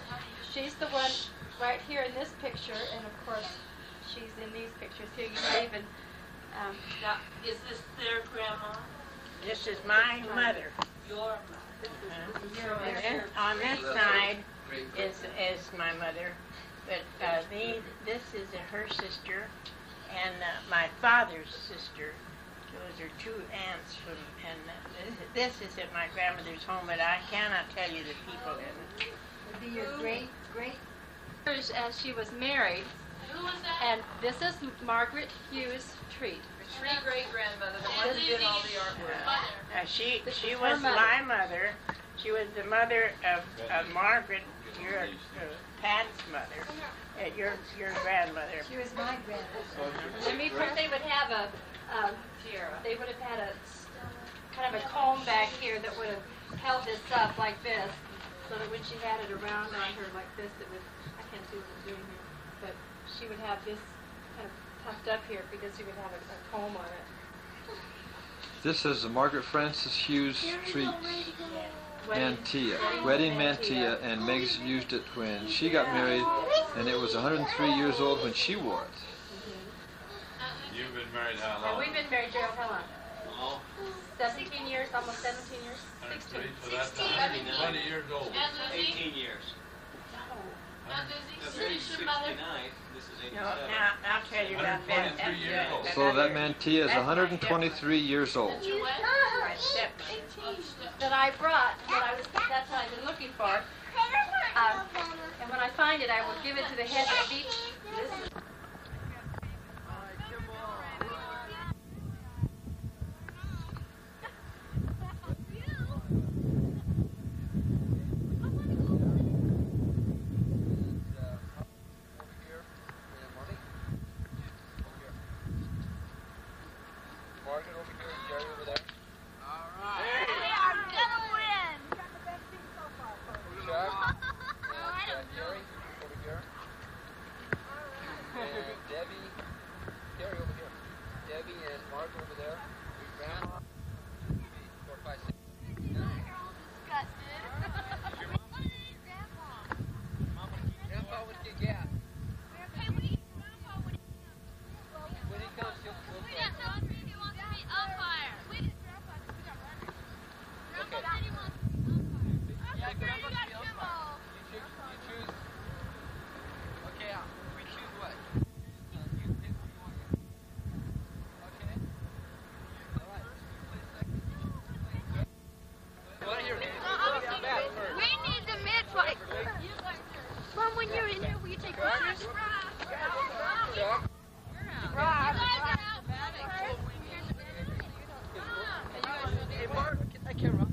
Speaker 6: She's the one right here in this picture, and of course she's in these pictures here. You can even
Speaker 12: Now, is this their grandma?
Speaker 9: This is my mother.
Speaker 12: Your mother.
Speaker 9: And then on this side is my mother, but this is her sister, and my father's sister. Those are two aunts from, and this is at my grandmother's home, but I cannot tell you the people in it.
Speaker 6: would be your great as she was married. And this is Margaret Hughes Treat.
Speaker 12: Your great-grandmother, the one who did all the artwork.
Speaker 9: She
Speaker 6: is
Speaker 9: was
Speaker 6: her mother.
Speaker 9: my mother. She was the mother of Margaret, your Pat's mother, your grandmother.
Speaker 5: She was my grandmother.
Speaker 6: I mean, first they would have they would have had a kind of a comb back here that would have held this up like this, so that when she had it around on her like this, it would, I can't see what I'm doing here, but she would have this kind of puffed up here because she would have a comb on it.
Speaker 1: This is the Margaret Frances Hughes Treat mantilla, wedding mantilla, and Meg's used it when she got married, and it was 103 years old when she wore it.
Speaker 3: You've been married how
Speaker 6: And
Speaker 3: long?
Speaker 6: we've been married, Gerald, how long?
Speaker 10: Oh,
Speaker 6: 17 years, almost 17 years? 16.
Speaker 3: 103, so that's 120 years old.
Speaker 10: 18 years. That's 69. This is 87.
Speaker 9: No, now I'll tell you about that.
Speaker 3: 123 years old.
Speaker 1: So that mantilla is 123 years old.
Speaker 9: My stepmother.
Speaker 6: That I brought, that's what I've been looking for. And when I find it, I will give it to the head of each. This is
Speaker 1: Gary over here. And Debbie, Gary over here. Debbie and Mark over there. Grandma. 4, 5, 6. Grandpa would get gas. When he comes, he'll play. Yeah, Grandpa can be umpire. You choose. Okay, we choose what? You pick who you want. Okay. All right. Play second. You want to hear me?
Speaker 7: We need the mid-fight. Mom, when you're in there, will you take pictures?
Speaker 2: Hey, Mark, get that camera.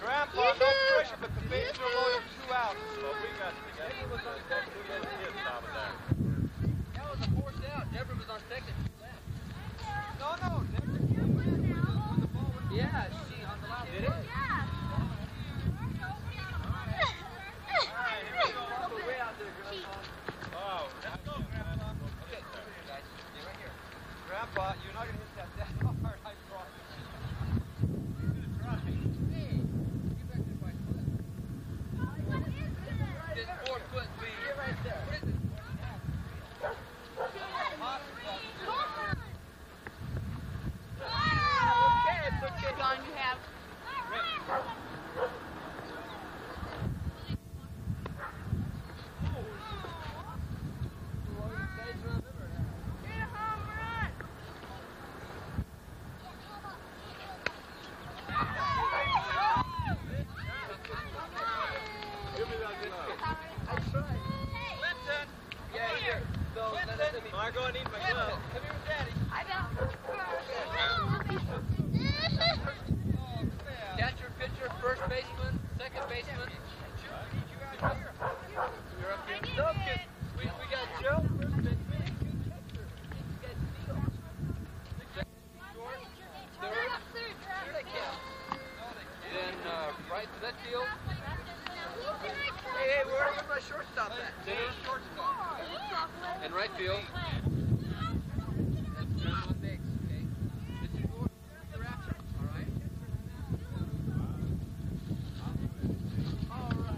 Speaker 13: Grandpa, no pressure, but the bases are loaded 2 outs. So we got to get it.
Speaker 1: Deborah was on second. No, Deborah. Yeah, she on the last. Did it?
Speaker 7: Yeah.
Speaker 1: Alright, here we go. Way out there, Grandpa.
Speaker 3: Oh, let's go, Grandpa.
Speaker 1: Okay, here, guys. Stay right here. Grandpa, you're not going to hit that hard, I promise. You're going to try. Hey, get back to the bike. Just 4 foot, please. Get right there. What is it? Okay, it's okay.
Speaker 12: John, you have.
Speaker 1: Margot, I need my glove. Come here with Daddy.
Speaker 7: I don't.
Speaker 1: Catcher, pitcher, first baseman, second baseman. You're up here. No, kid. We got Joe, first baseman, two catcher. We got Steele. Short, third. Here they count. Then right to that field. Hey, where's my shortstop at? Center, shortstop. And right field. That's on base, okay? This is your action, all right? All right.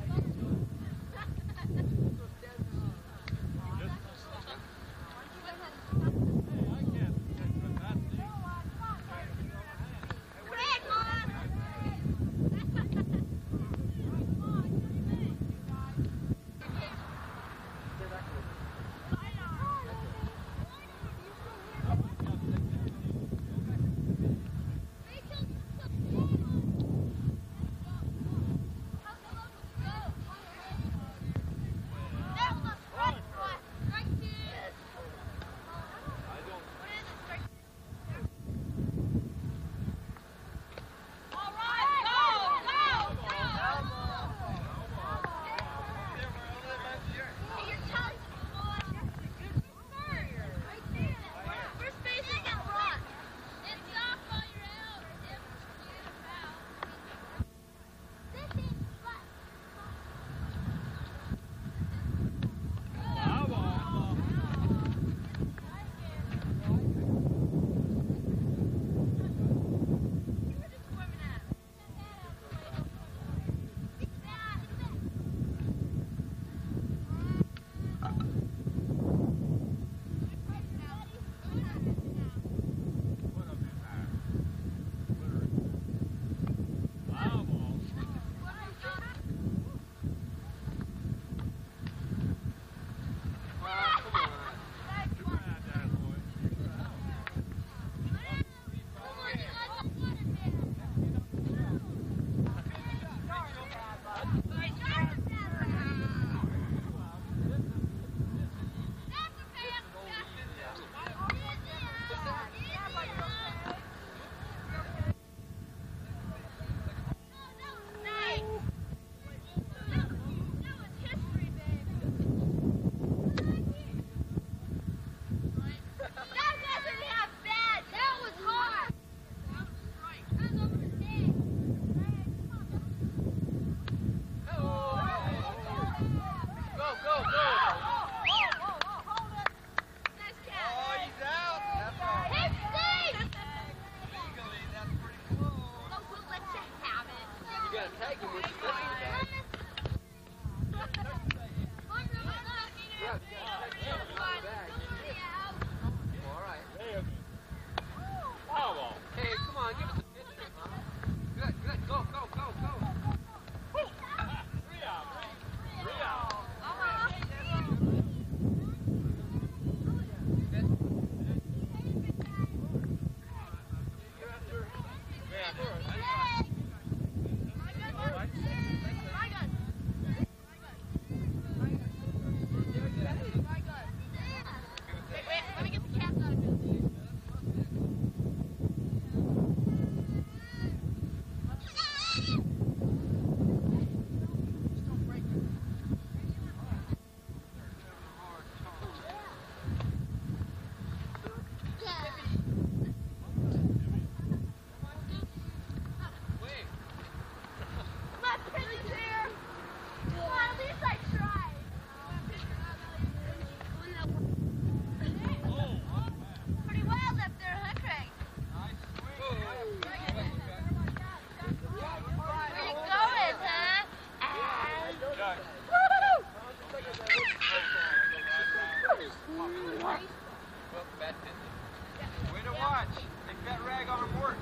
Speaker 1: Well, bad business. Way to watch. Make that rag arm work.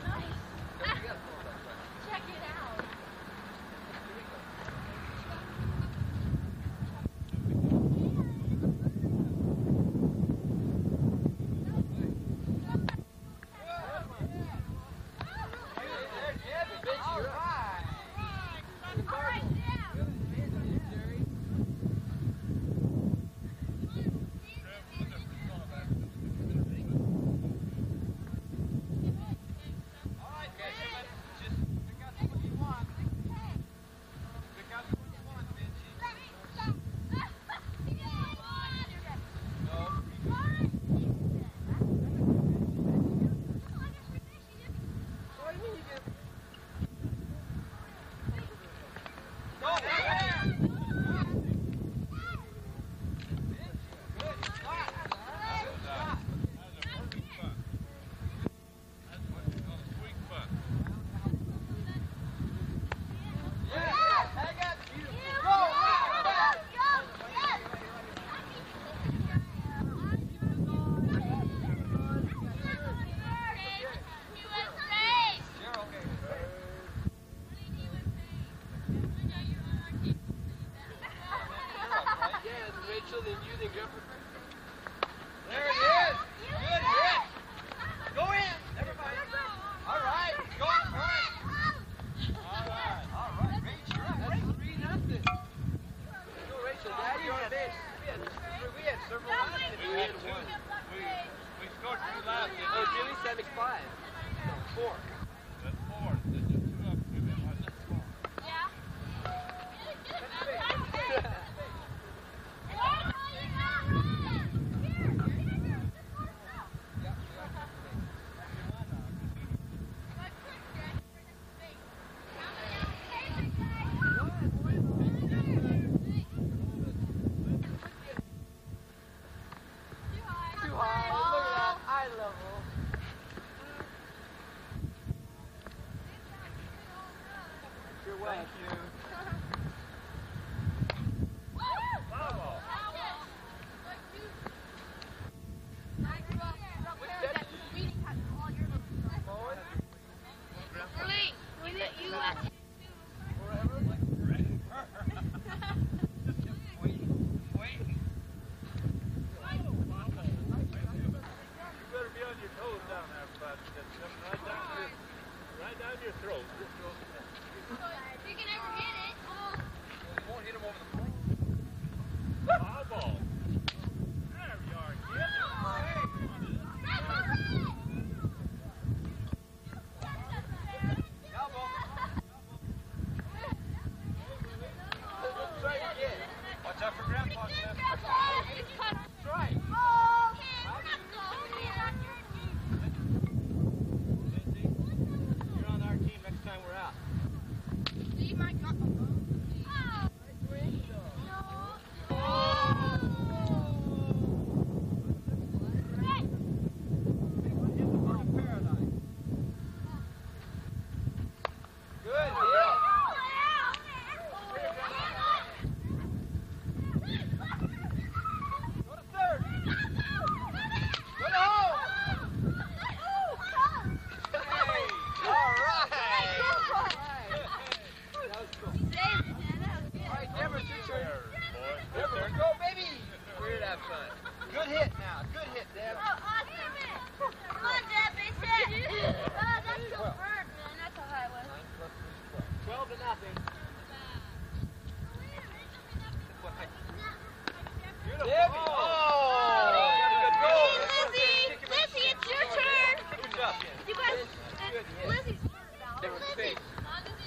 Speaker 7: Nice. Check it out.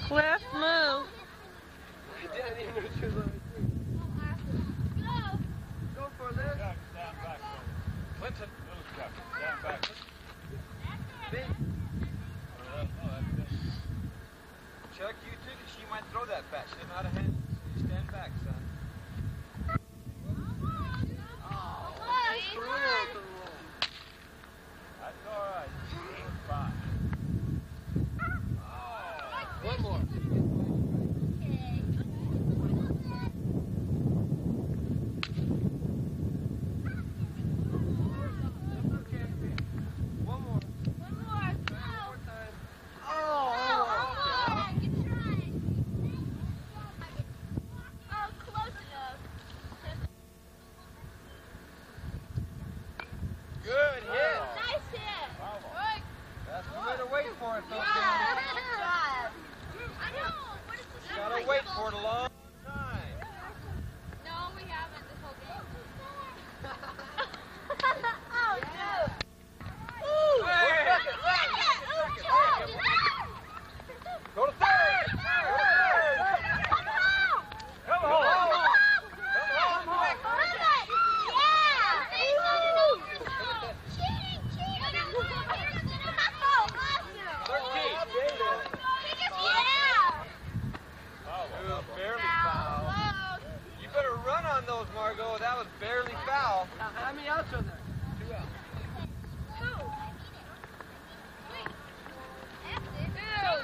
Speaker 9: Cliff, move.
Speaker 2: Go for this.
Speaker 3: Stand back. Clinton, stand back.
Speaker 1: Chuck, you too, 'cause she might throw that bat. She doesn't know how to handle it. So you stand back, son.
Speaker 3: That's all right. Fine.
Speaker 1: One more. Good hit.
Speaker 7: Nice hit.
Speaker 1: That's the way to wait for it, though, Candy.
Speaker 7: I know. What is this?
Speaker 1: You gotta wait for it a long time.
Speaker 7: No, we haven't this whole game. Oh, no. Ooh.
Speaker 1: Hey. Go to third. Come on. Those, Margot. That was barely foul.
Speaker 2: How many outs are there? 2 outs.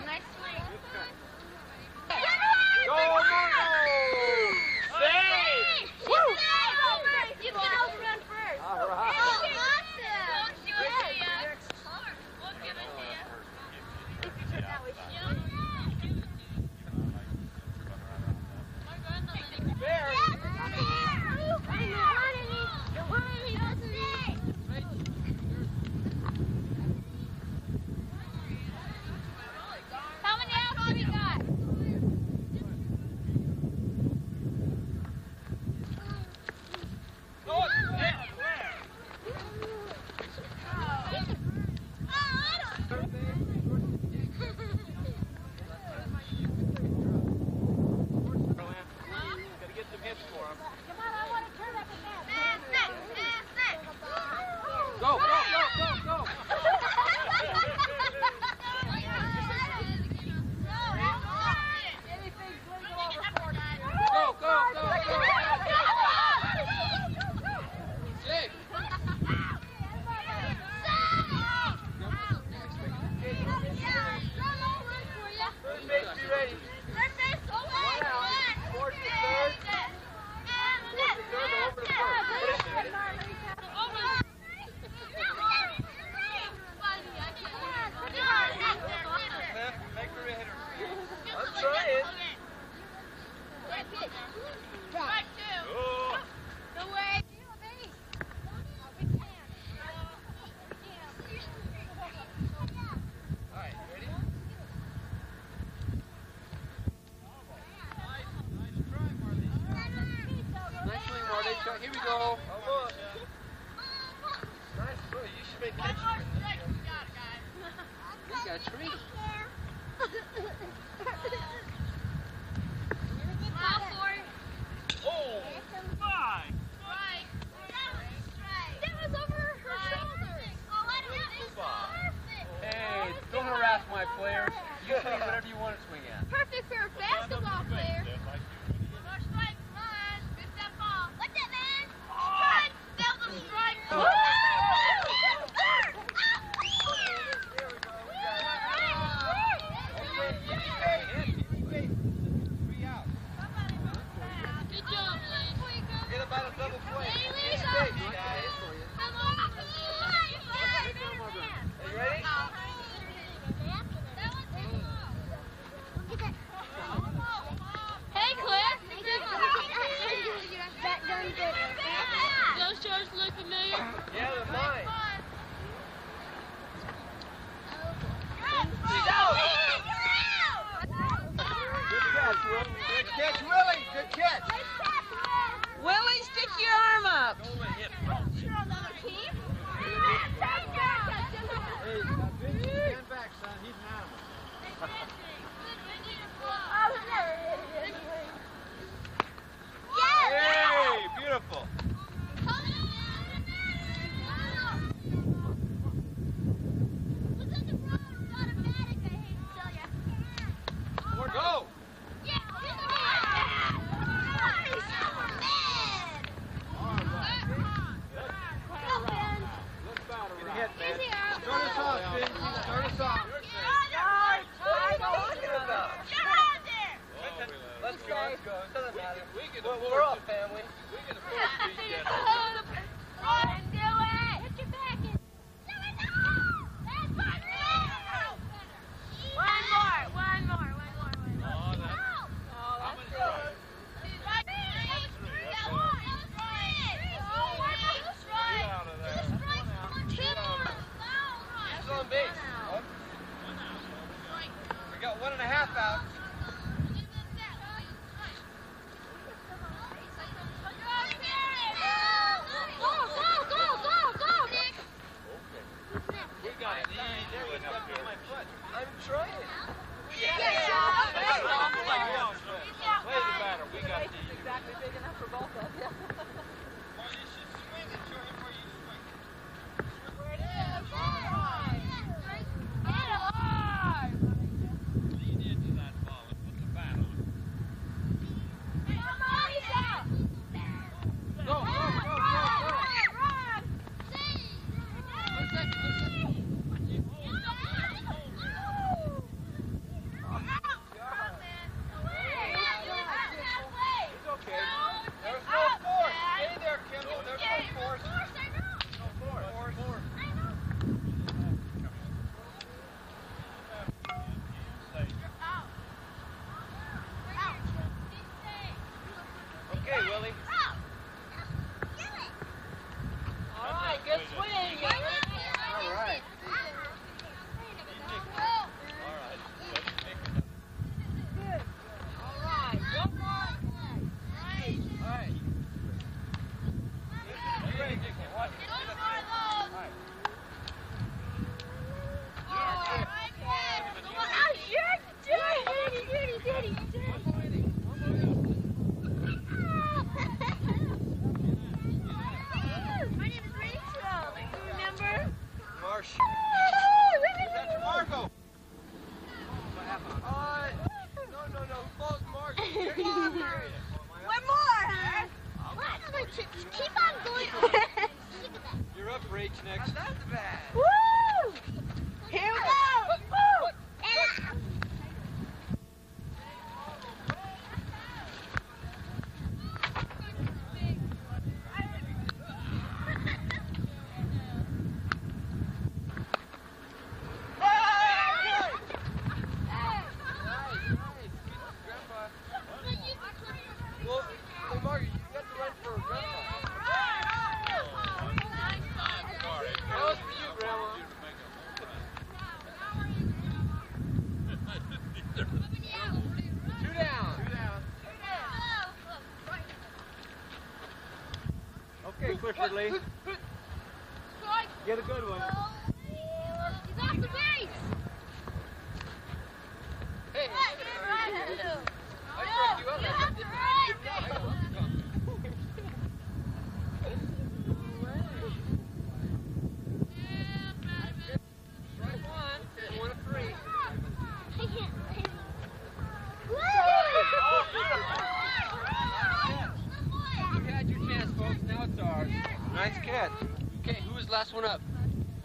Speaker 7: Nice swing.
Speaker 1: Go, Margot! Save!
Speaker 7: Woo! You can run first.
Speaker 1: All right.
Speaker 7: Oh, awesome. We'll give it to you. How many outs do we got?
Speaker 1: Go, go, go, go, go! Go, go, go, go! Six! Third base, be ready. One out. Fourth to third. Fourth to third, over to first.
Speaker 9: Good swing.
Speaker 4: All right.
Speaker 7: Keep on going.
Speaker 1: You're up, Rach, next.
Speaker 7: Woo! Here we go. Woo!
Speaker 1: Okay, Clifford Lee. Get a good one.
Speaker 7: He's off the base.
Speaker 1: Hey,
Speaker 7: I
Speaker 1: tricked you up.
Speaker 7: You have to run.
Speaker 1: Strike one. There's one of three. You had your chance, folks. Now it's ours. Nice catch. Okay, who was the last one up?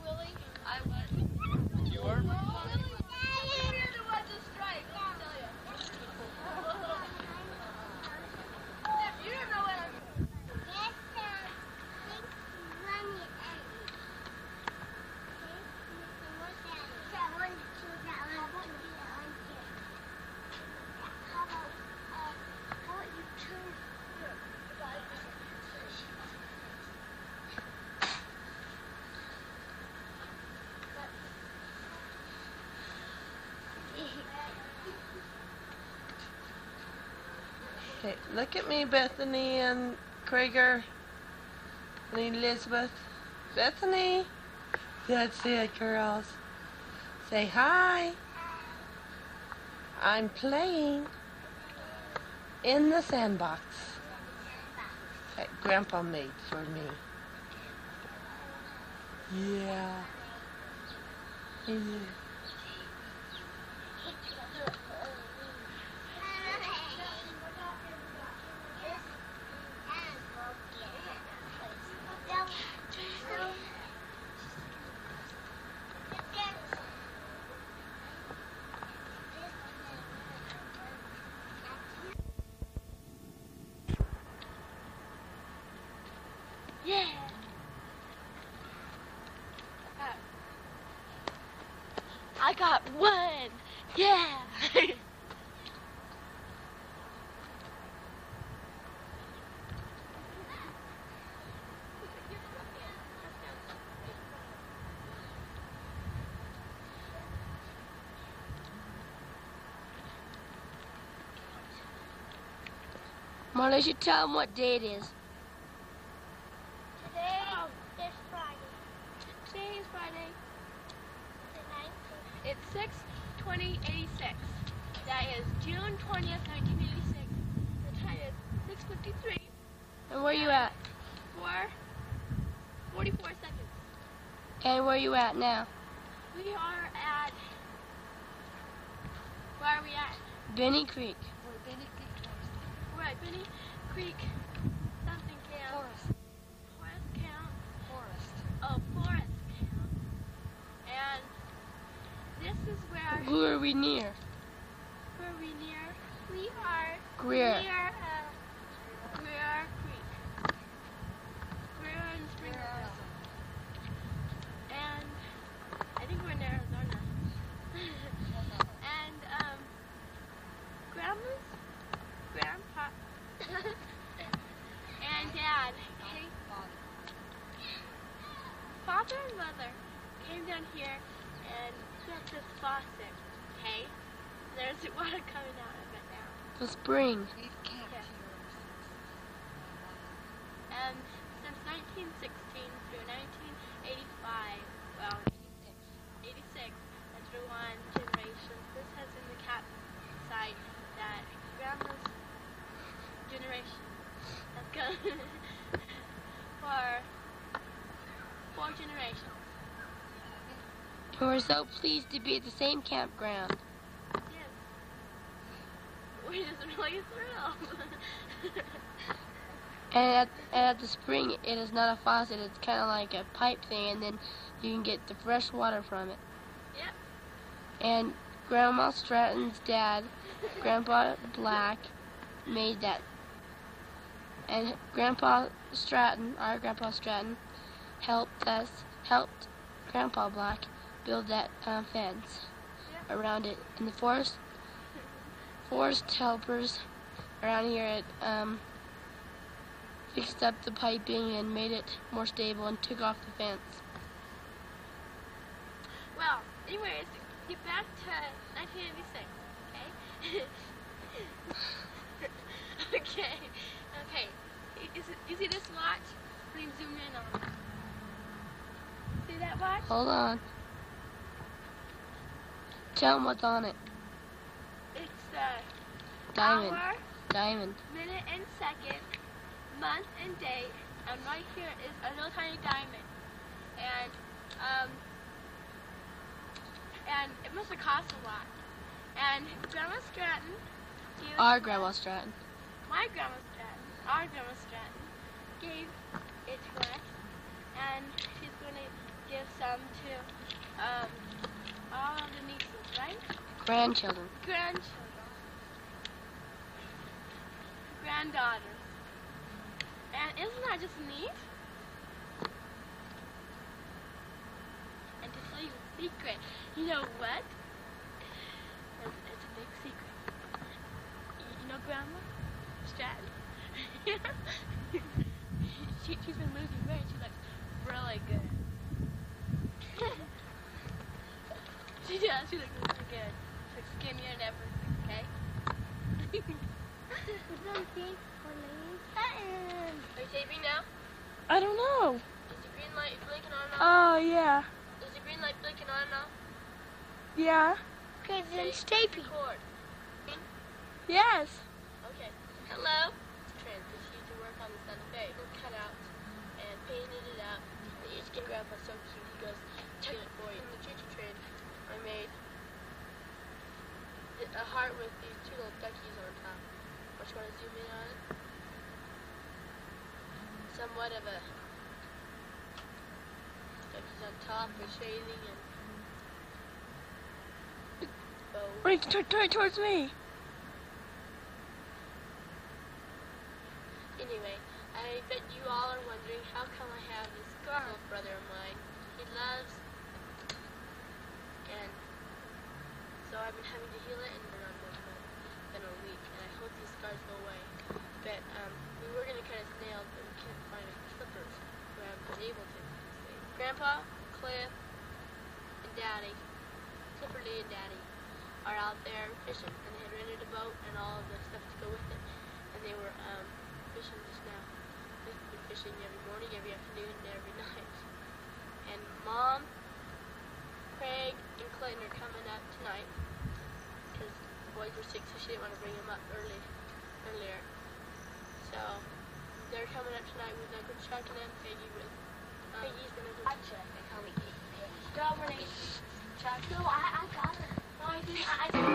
Speaker 7: Willie, I was.
Speaker 1: You were?
Speaker 13: Okay, look at me, Bethany and Krieger and Elizabeth. Bethany, that's it, girls. Say hi. I'm playing in the sandbox that Grandpa made for me. Yeah. Yeah.
Speaker 7: Yeah. I got one. Yeah. Marla, you should tell them what day it is.
Speaker 14: Today is Friday.
Speaker 6: Today is Friday.
Speaker 14: The 19th.
Speaker 6: It's 6/20/86. That is June 20th, 1986. The time is 6:53.
Speaker 14: And where you at?
Speaker 6: 44 seconds.
Speaker 14: And where you at now?
Speaker 6: We are at. Where are we at?
Speaker 14: Benny Creek.
Speaker 6: We're at Benny Creek. Something camp. Forest camp. Oh, forest camp. And this is where.
Speaker 14: Who are we near?
Speaker 6: Who are we near? We are
Speaker 14: Greer.
Speaker 6: near Greer Creek. Greer in Springfield. And I think we're in Arizona. And Grandpa and Dad, okay?
Speaker 7: grandmother came down here and got this faucet, okay? There's water coming out of it now.
Speaker 13: The spring.
Speaker 7: Yes. And since 1916 through 1985, well, 86, and through one generation, this has been the campsite that Grandma's generation has gone for 4 generations.
Speaker 13: We're so pleased to be at the same campground.
Speaker 7: Yes. We're just really thrilled.
Speaker 13: And at the spring, it is not a faucet. It's kind of like a pipe thing, and then you can get the fresh water from it.
Speaker 7: Yep.
Speaker 13: And Grandma Stratton's dad, Grandpa Black, made that. And Grandpa Stratton, our Grandpa Stratton, helped Grandpa Black build that fence around it. And the forest helpers around here fixed up the piping and made it more stable and took off the fence.
Speaker 7: Well, anyways, get back to 1986, okay? Okay. You see this watch? Let me zoom in on it. See that watch?
Speaker 13: Hold on. Tell them what's on it.
Speaker 7: It's
Speaker 13: Diamond.
Speaker 7: hour,
Speaker 13: Diamond.
Speaker 7: minute and second, month and date, and right here is a little tiny diamond. And it must have cost a lot. And Grandma Stratton gave
Speaker 13: Our Grandma Stratton.
Speaker 7: my Grandma Stratton, our Grandma Stratton, gave it to us, and she's going to give some to all of the nieces, right?
Speaker 13: Grandchildren.
Speaker 7: Grandchildren. Granddaughters. And isn't that just neat? And to tell you a secret, you know what? It's a big secret. You know Grandma Stratton? She's been losing weight. She looks really good. She does. She looks really good. She looks skinnier and everything, okay? Are you taping now?
Speaker 14: I don't know.
Speaker 7: Is the green light blinking on and off?
Speaker 14: Oh, yeah.
Speaker 7: Is the green light blinking on and off?
Speaker 14: Yeah.
Speaker 7: Okay, then it's taping. Record.
Speaker 14: Yes.
Speaker 7: Okay. Hello. Trent, this used to work on the Santa Fe. We cut out and painted it up. The each kid Grandpa so cute. He goes, take it for you. In the choo-choo train, I made a heart with these 2 little duckies on top. Which want to zoom in on it? Somewhat of a duckies on top with shading and bows.
Speaker 14: Wait, turn towards me.
Speaker 7: Anyway, I bet you all are wondering how come I have this little brother of mine. He loves, and so I've been having to heal it, and we're on been a week, and I hope these scars go away. But we were gonna cut his nails, but we can't find his slippers, so I haven't been able to. Grandpa, Cliff, and Daddy, Clifford Lee and Daddy, are out there fishing, and they had rented a boat and all of the stuff to go with it, and they were fishing just now. They've been fishing every morning, every afternoon, and every night. And Mom, Craig, and Clinton are coming up tonight because the boys were sick, so she didn't want to bring them up earlier. So they're coming up tonight with Uncle Chuck and Aunt Peggy with Peggy's gonna go to Chuck. They call me Peggy. Strawberry. Chuck. No, I got her. No, I didn't. I didn't.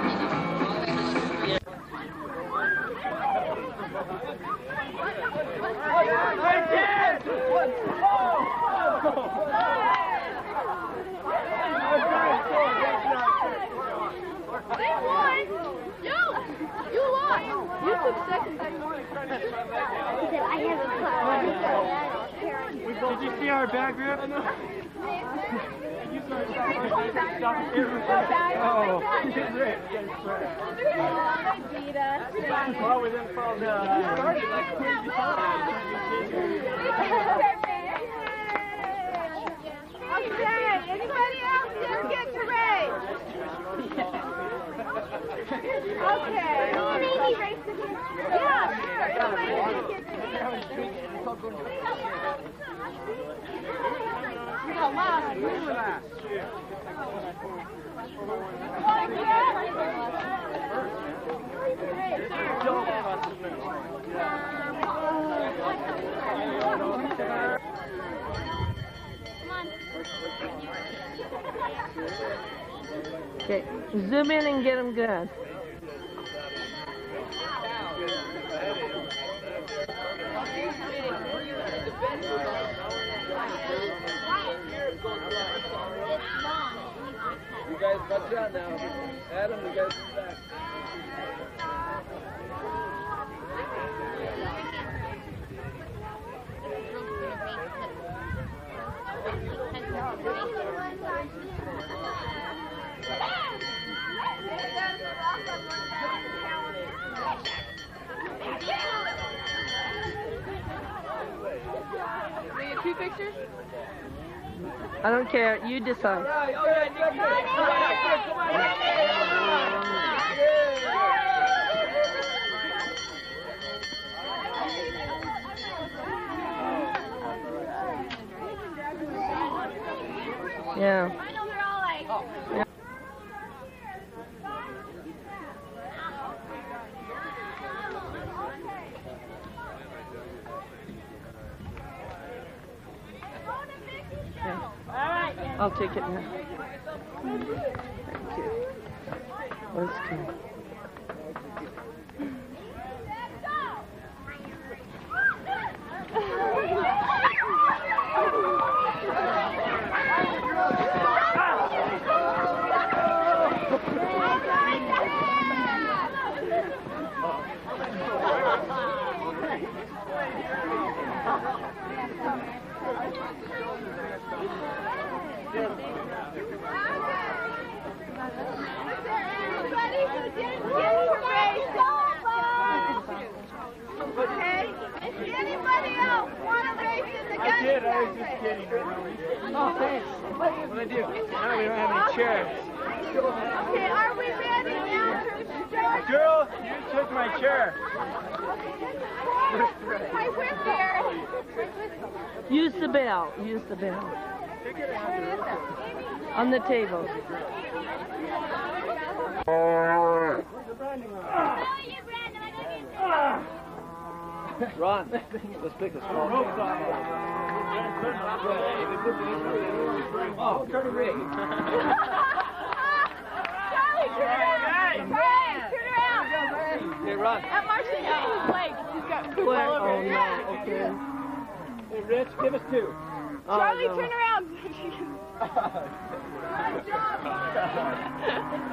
Speaker 7: You lost. You took second that morning. I have a
Speaker 15: Did you see our back grip? Oh. Well, we didn't fall down.
Speaker 16: Okay, zoom in and get them good.
Speaker 15: You guys watch out now. Adam, you guys come back.
Speaker 14: We get 2 pictures?
Speaker 16: I don't care. You decide. Yeah. Yeah. I'll take it now. Thank you. Let's go.
Speaker 15: I was just kidding. Oh, thanks. What I do? Now we don't have any chairs.
Speaker 9: Okay, are we ready now to start?
Speaker 15: Girl, you took my chair.
Speaker 9: My whip here.
Speaker 16: Use the bell. Use the bell. On the table.
Speaker 15: Ron, let's pick a small thing. Oh, turn rig.
Speaker 9: Charlie, turn around. Hey, turn around.
Speaker 15: Hey, Ron.
Speaker 9: That Martian Game's leg. He's got poop all over his head.
Speaker 15: Okay. Hey, Rich, give us 2.
Speaker 9: Charlie, turn around.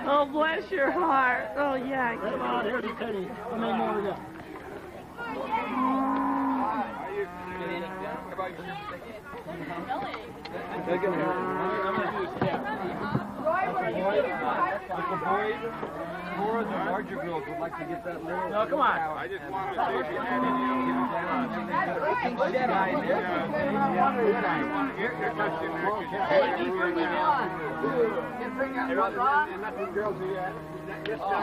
Speaker 16: Oh, bless your heart. Oh, yeah.
Speaker 15: Come on, here's a penny. How many more we got?
Speaker 17: Four of the larger girls would like to get that little.
Speaker 15: No, come on. I just wanted to see if you had any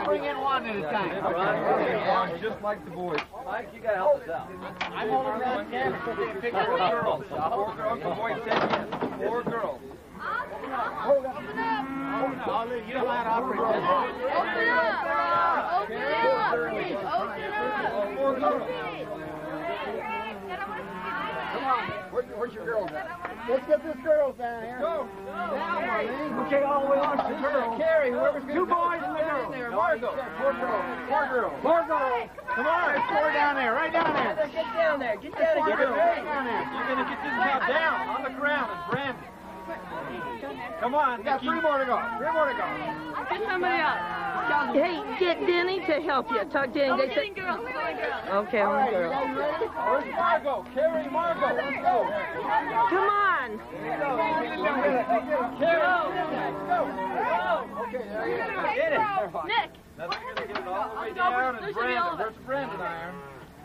Speaker 17: Bring in one at a time. Just like the boys. Mike, you gotta help us out.
Speaker 15: I'm holding that camera so they can pick up the girls.
Speaker 17: 4 girls. The boys said yes. 4 girls.
Speaker 15: Hold up. You don't know how to operate this.
Speaker 9: Open up. Open up.
Speaker 17: Four girls. Come on. Where's your girls at?
Speaker 15: Let's get this girls down here.
Speaker 17: Go.
Speaker 15: Okay, all the way on to the girls.
Speaker 17: Carrie, whoever's
Speaker 15: 2 boys and a girl.
Speaker 17: Margo. 4 girls. 4 girls.
Speaker 15: 4 girls. Come on, there's 4 down there, right down there.
Speaker 17: Get down there. Get down there.
Speaker 15: Right down there. You're going to get this job down on the ground and brand it. Come on, we got 3 more to go. 3 more to go.
Speaker 14: Get somebody else.
Speaker 16: Hey, get Denny to help you. Talk Denny. They said,
Speaker 14: Girls.
Speaker 16: okay,
Speaker 15: All
Speaker 16: only
Speaker 15: right, you
Speaker 16: girl.
Speaker 15: guys ready? Where's Margo? Carrie, Margo. Let's go.
Speaker 16: Come on.
Speaker 15: Carrie, go. Okay, there you go. Get it.
Speaker 14: Nick.
Speaker 15: Now they're going to get it all the way down and brand it. Where's the branding iron?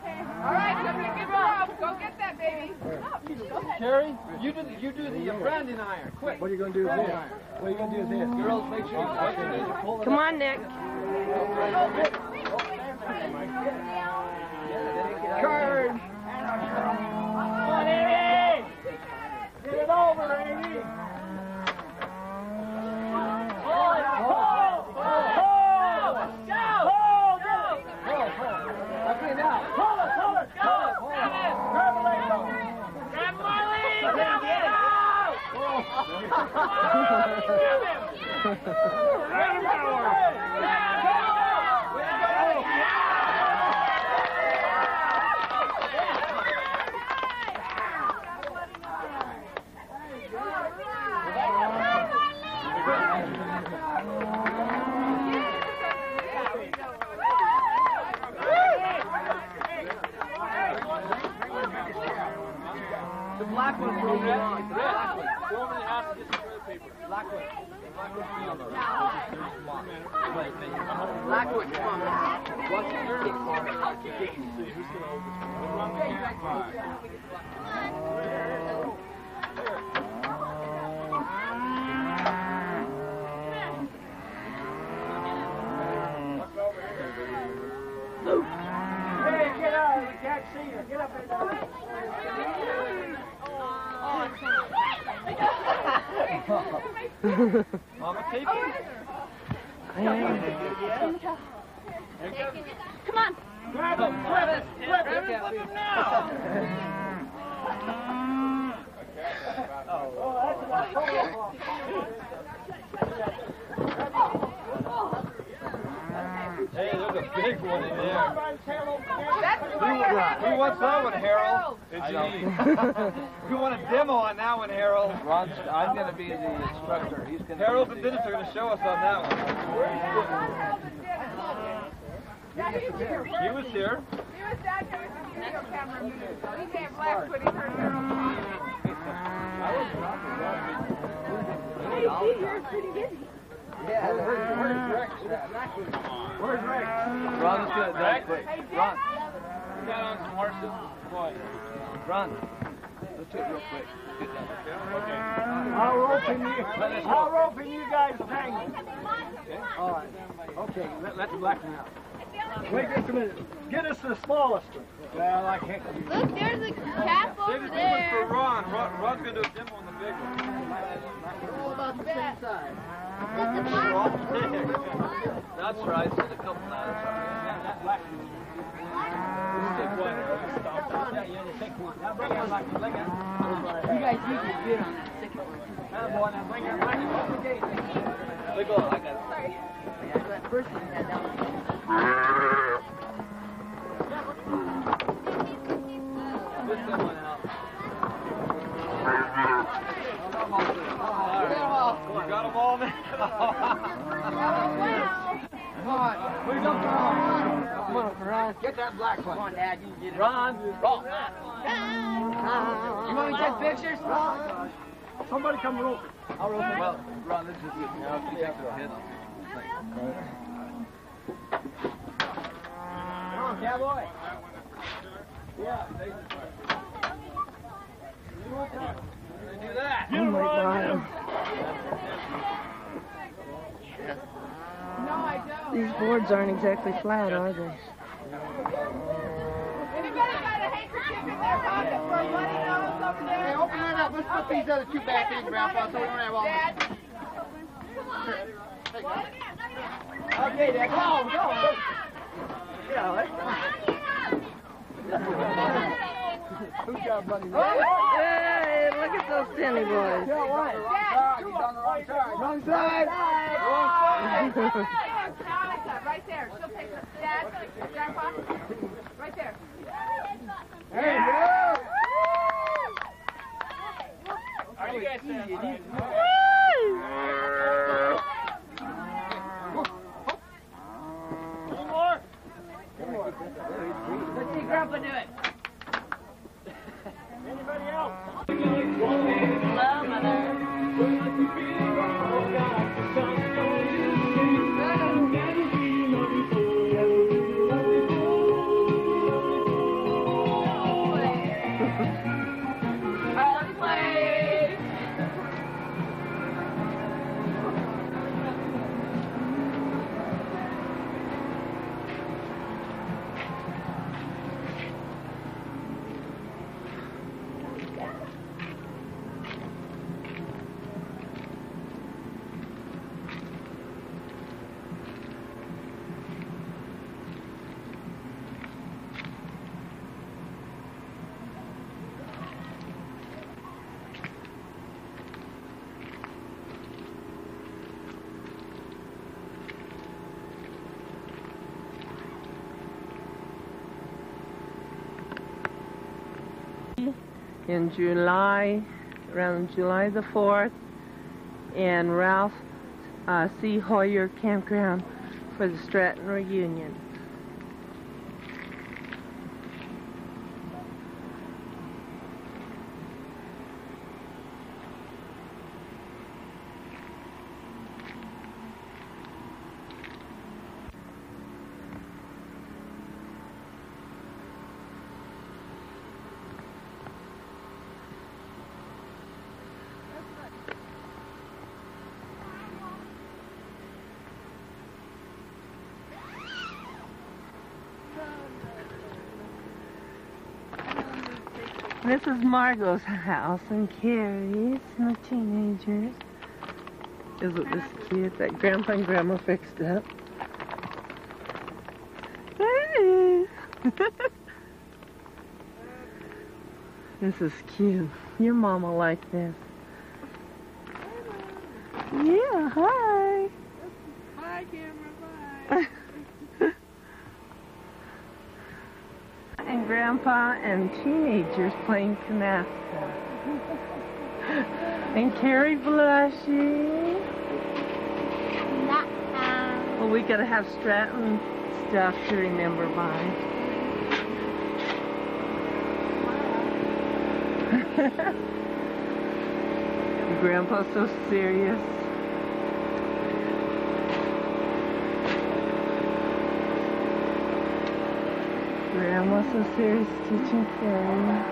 Speaker 9: All right, somebody give up. Go get that baby.
Speaker 15: Carrie, you do the branding iron. Quick. What are you going to do with this? What are you going to do with this? Girls, make sure you pull it.
Speaker 16: Come on, Nick.
Speaker 15: Card. The black one's from the red. Go over to the house and get some toilet paper. Black one. Black one, come on. What's the dirty part? Who's going to open Hey, get out! We can't see you. Get up and down. Mama, take it.
Speaker 14: Come on.
Speaker 15: Grab him, flip it, flip it now. Oh, that's enough. Hey, there's a big one in there. Who wants that one, Harold? Who want a demo on that one, Harold?
Speaker 17: I'm going to be the instructor. He's going to.
Speaker 15: Harold and Dennis are going to show us on that one. He was here.
Speaker 18: He was down here with the video camera movie, so he can't laugh when he heard Harold talk. Hey, you're pretty busy.
Speaker 15: Yeah, where's Rex? Where's Rex?
Speaker 17: Ron is good. That's quick. Ron.
Speaker 15: Got on some horses. Boy.
Speaker 17: Ron. Let's do it real quick. Get that.
Speaker 15: Okay. How rope can you guys hang? Okay. All right. Okay, let the black one out. Wait just a minute. Get us the smallest one. Well, I can't.
Speaker 14: Look, there's a calf over
Speaker 15: Biggest one
Speaker 14: there.
Speaker 15: for Ron. Ron's going to do a demo on the big one.
Speaker 17: All about the same size.
Speaker 15: That's right. It's a couple times. That black one. Let's take one. Yeah, take one. Now bring it like a
Speaker 16: You guys usually bid on that second one.
Speaker 15: boy, now bring it back. Okay.
Speaker 17: Look, I got it.
Speaker 16: Yeah, that first one had that one.
Speaker 15: Get that one out. You got them all now.
Speaker 16: Come on.
Speaker 15: Where's up, Ron?
Speaker 16: Come on, Ron.
Speaker 15: Get that black one.
Speaker 16: Come on, Dad. You can get it.
Speaker 15: Ron.
Speaker 16: You want me to take pictures?
Speaker 15: Somebody come rope it.
Speaker 17: I'll roll it. Well, Ron, this is good. Now, if you take the head off.
Speaker 15: Come on, cowboy. Yeah. Do that.
Speaker 16: Oh my God.
Speaker 18: No, I don't.
Speaker 16: These boards aren't exactly flat, are they?
Speaker 18: Anybody got a handkerchief in their pocket for a bloody nose over there?
Speaker 17: Hey, open that up. Let's put these other two back in, Grandpa, so we don't have all
Speaker 18: Dad.
Speaker 15: Okay, Dad. Go. Yeah, Who's got buddy?
Speaker 16: Hey, look at those tenny boys.
Speaker 15: He's on the wrong side. Wrong side.
Speaker 18: Right there. She'll take it. Dad, Grandpa. Right there.
Speaker 15: Hey, are you guys easy? One more.
Speaker 16: Let's see Grandpa do it.
Speaker 15: Anybody else?
Speaker 12: Hello, Mother.
Speaker 16: in July, around July the 4th, in Ralph C. Hoyer Campground for the Stratton reunion. This is Margot's house and Carrie's and the teenagers. Isn't this cute? That Grandpa and Grandma fixed up. Hey! This is cute. Your mama like this. Yeah, hi.
Speaker 18: Hi, camera, bye.
Speaker 16: And Grandpa and teenagers playing canasta. And Carrie blushing. Well, we gotta have Stratton stuff to remember by. Grandpa's so serious. Grandma's so serious teaching Carrie.